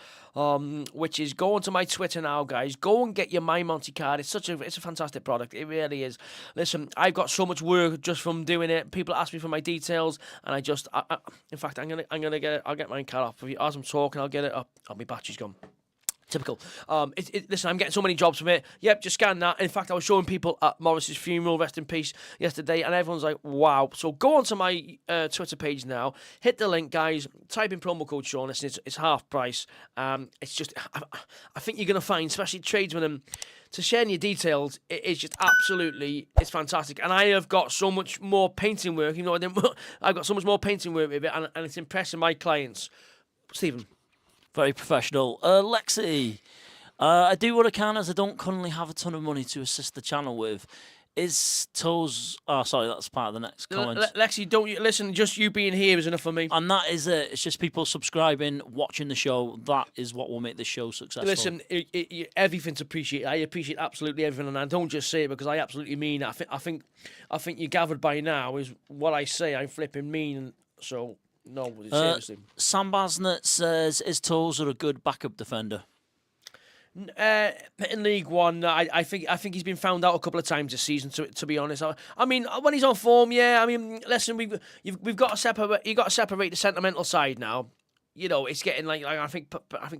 which is go onto my Twitter now, guys. Go and get your My Monty card. It's a fantastic product. It really is. Listen, I've got so much work just from doing it. People ask me for my details, and in fact, I'll get my card off. As I'm talking, I'll get it up. My battery's gone. Typical. Listen, I'm getting so many jobs from it. Yep, just scan that. In fact, I was showing people at Morris's funeral, rest in peace, yesterday, and everyone's like, wow. So go onto my Twitter page now, hit the link, guys, type in promo code Shaun, it's half price. It's just, I think you're going to find, especially tradesmen, and to share your details, it's just absolutely, it's fantastic. And I have got so much more painting work, I've got so much more painting work with it, and it's impressing my clients. Stephen. Very professional. Lexi, I do what I can as I don't currently have a ton of money to assist the channel with. Is toes? Oh, sorry, that's part of the next comment. Lexi, don't you listen? Just you being here is enough for me. And that is it. It's just people subscribing, watching the show. That is what will make this show successful. Listen, everything's appreciated. I appreciate absolutely everything, and I don't just say it because I absolutely mean it. I think you gathered by now is what I say. I'm flipping mean, so no, seriously. Sam Basnett says, "Is Tozer a good backup defender?" In League One, I think he's been found out a couple of times this season. To be honest, I mean when he's on form, yeah. I mean, listen, we've got to separate. You got to separate the sentimental side now. You know, it's getting like I think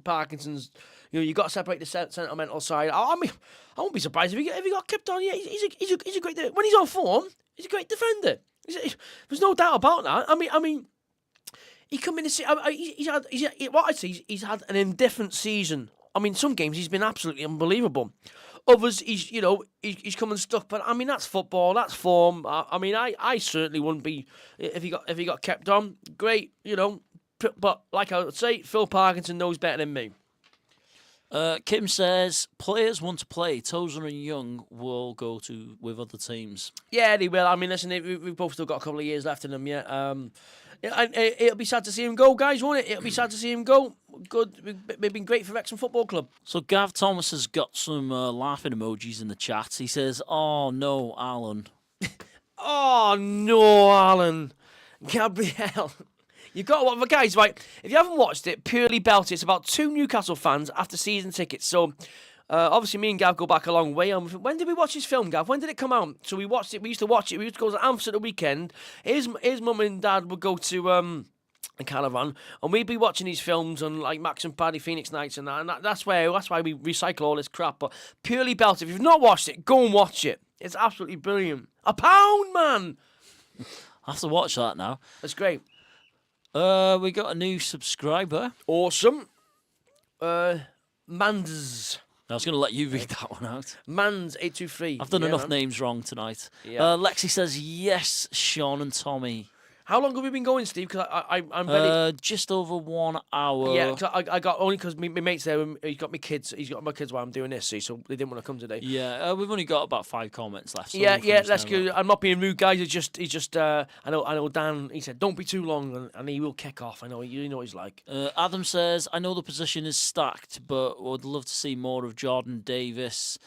Parkinson's. You know, you got to separate the sentimental side. I mean, I won't be surprised if he got kept on. Yeah, he's a great when he's on form. He's a great defender. There's no doubt about that. I mean, he come in and see. What I'd say he's had an indifferent season. I mean, some games he's been absolutely unbelievable. Others, he's come unstuck. But I mean, that's football. That's form. I mean, I certainly wouldn't be if he got kept on. Great, you know. But like I would say, Phil Parkinson knows better than me. Kim says players want to play. Tozer and Young will go with other teams. Yeah, they will. I mean, listen, we've both still got a couple of years left in them yet. It'll be sad to see him go, guys, won't it? It'll be sad to see him go. Good. They've been great for Wrexham Football Club. So Gav Thomas has got some laughing emojis in the chat. He says, "Oh no, Alan." Oh no, Alan. Gabrielle. You've got to watch, guys, right? If you haven't watched it, purely belt it. It's about 2 Newcastle fans after season tickets. So, obviously, me and Gav go back a long way. When did we watch this film, Gav? When did it come out? So we watched it. We used to watch it. We used to go to Amsterdam the weekend. His mum and dad would go to a caravan, and we'd be watching these films on like Max and Paddy Phoenix nights and that. And that's why we recycle all this crap. But purely belt. If you've not watched it, go and watch it. It's absolutely brilliant. £1, man. I have to watch that now. That's great. We got a new subscriber. Awesome. Mans. I was going to let you read that one out. Mans823. I've done enough names wrong tonight. Yeah. Lexi says, yes, Shaun and Tommy. How long have we been going, Steve? Because I'm ready. Just over 1 hour. Yeah, cause I got only because my mate's there. He's got my kids. He's got my kids while I'm doing this. See, so they didn't want to come today. Yeah, we've only got about 5 comments left. So yeah, let's go. I'm not being rude, guys. He's just. I know. Dan. He said, "Don't be too long," and he will kick off. I know. You know what he's like. Adam says, "I know the position is stacked, but would love to see more of Jordan Davis."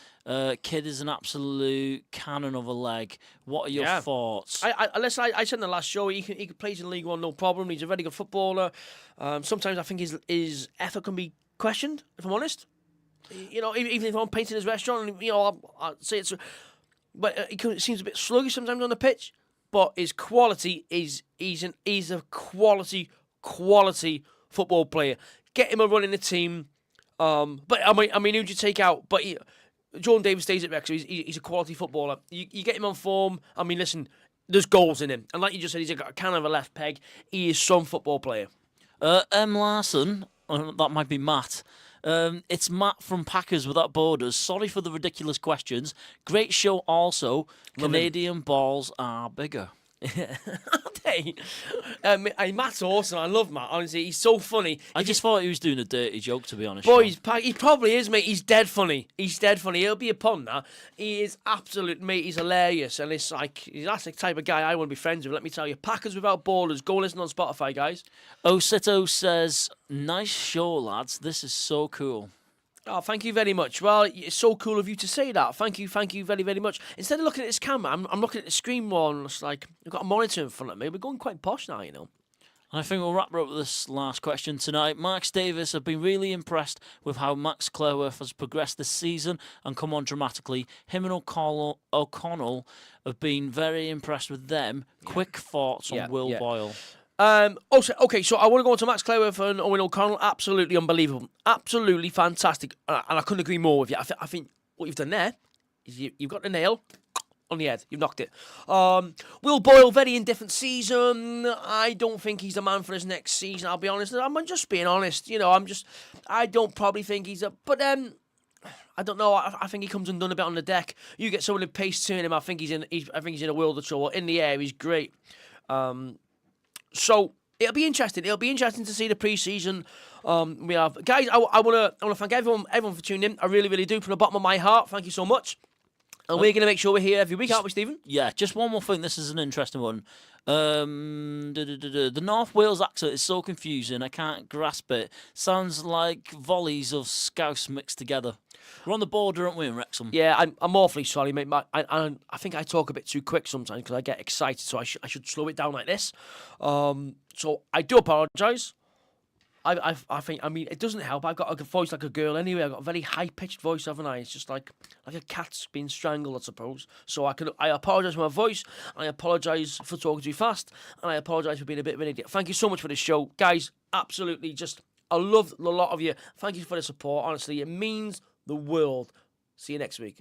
Kid is an absolute cannon of a leg. What are your thoughts? I said in the last show, he can play in League One, no problem. He's a very good footballer. Sometimes I think his effort can be questioned, if I'm honest. You know, even if I'm painting his restaurant, you know, I'll say it's. But it seems a bit sluggish sometimes on the pitch. But his quality is he's a quality football player. Get him a run in the team. But I mean, who'd you take out? But Jordan Davis stays at Wrexham. He's a quality footballer. You get him on form. I mean, listen, there's goals in him. And like you just said, he's got a kind of a left peg. He is some football player. M. Larson, that might be Matt. It's Matt from Packers Without Borders. Sorry for the ridiculous questions. Great show also. Canadian balls are bigger. Aren't they? Matt's awesome. I love Matt. Honestly, he's so funny. I just thought he was doing a dirty joke, to be honest. Boy, he probably is, mate. He's dead funny. He'll be upon that. He is absolute, mate. He's hilarious, and it's like that's the type of guy I want to be friends with. Let me tell you, Packers Without Borders. Go listen on Spotify, guys. Osito says, "Nice show, lads. This is so cool." Oh, thank you very much. Well, it's so cool of you to say that. Thank you very, very much. Instead of looking at this camera, I'm looking at the screen more, and it's like I've got a monitor in front of me. We're going quite posh now, you know. I think we'll wrap up with this last question tonight. Max Davis have been really impressed with how Max Cleworth has progressed this season and come on dramatically. Him and O'Connell have been very impressed with them. Quick thoughts on Will Boyle. Okay, so I want to go on to Max Cleworth and Owen O'Connell. Absolutely unbelievable. Absolutely fantastic. And I couldn't agree more with you. I think what you've done there is you've got the nail on the head. You've knocked it. Will Boyle, very indifferent season. I don't think he's the man for his next season, I'll be honest. I'm just being honest. You know, I don't probably think he's a... But I don't know. I think he comes undone a bit on the deck. You get someone who pace to him. I think he's in a world of trouble. In the air, he's great. So it'll be interesting. It'll be interesting to see the pre-season we have. Guys, I want to thank everyone for tuning in. I really, really do, from the bottom of my heart. Thank you so much. And we're going to make sure we're here every week, aren't we, Stephen? Yeah, just one more thing. This is an interesting one. The North Wales accent is so confusing. I can't grasp it. Sounds like volleys of Scouse mixed together. We're on the border, aren't we, in Wrexham? Yeah, I'm awfully sorry, mate. I think I talk a bit too quick sometimes because I get excited, so I should slow it down like this. So I do apologise. I think, I mean, it doesn't help. I've got a voice like a girl anyway. I've got a very high-pitched voice, haven't I? It's just like a cat's being strangled, I suppose. So I apologise for my voice. I apologise for talking too fast. And I apologise for being a bit of an idiot. Thank you so much for this show. Guys, absolutely just, I love a lot of you. Thank you for the support. Honestly, it means the world. See you next week.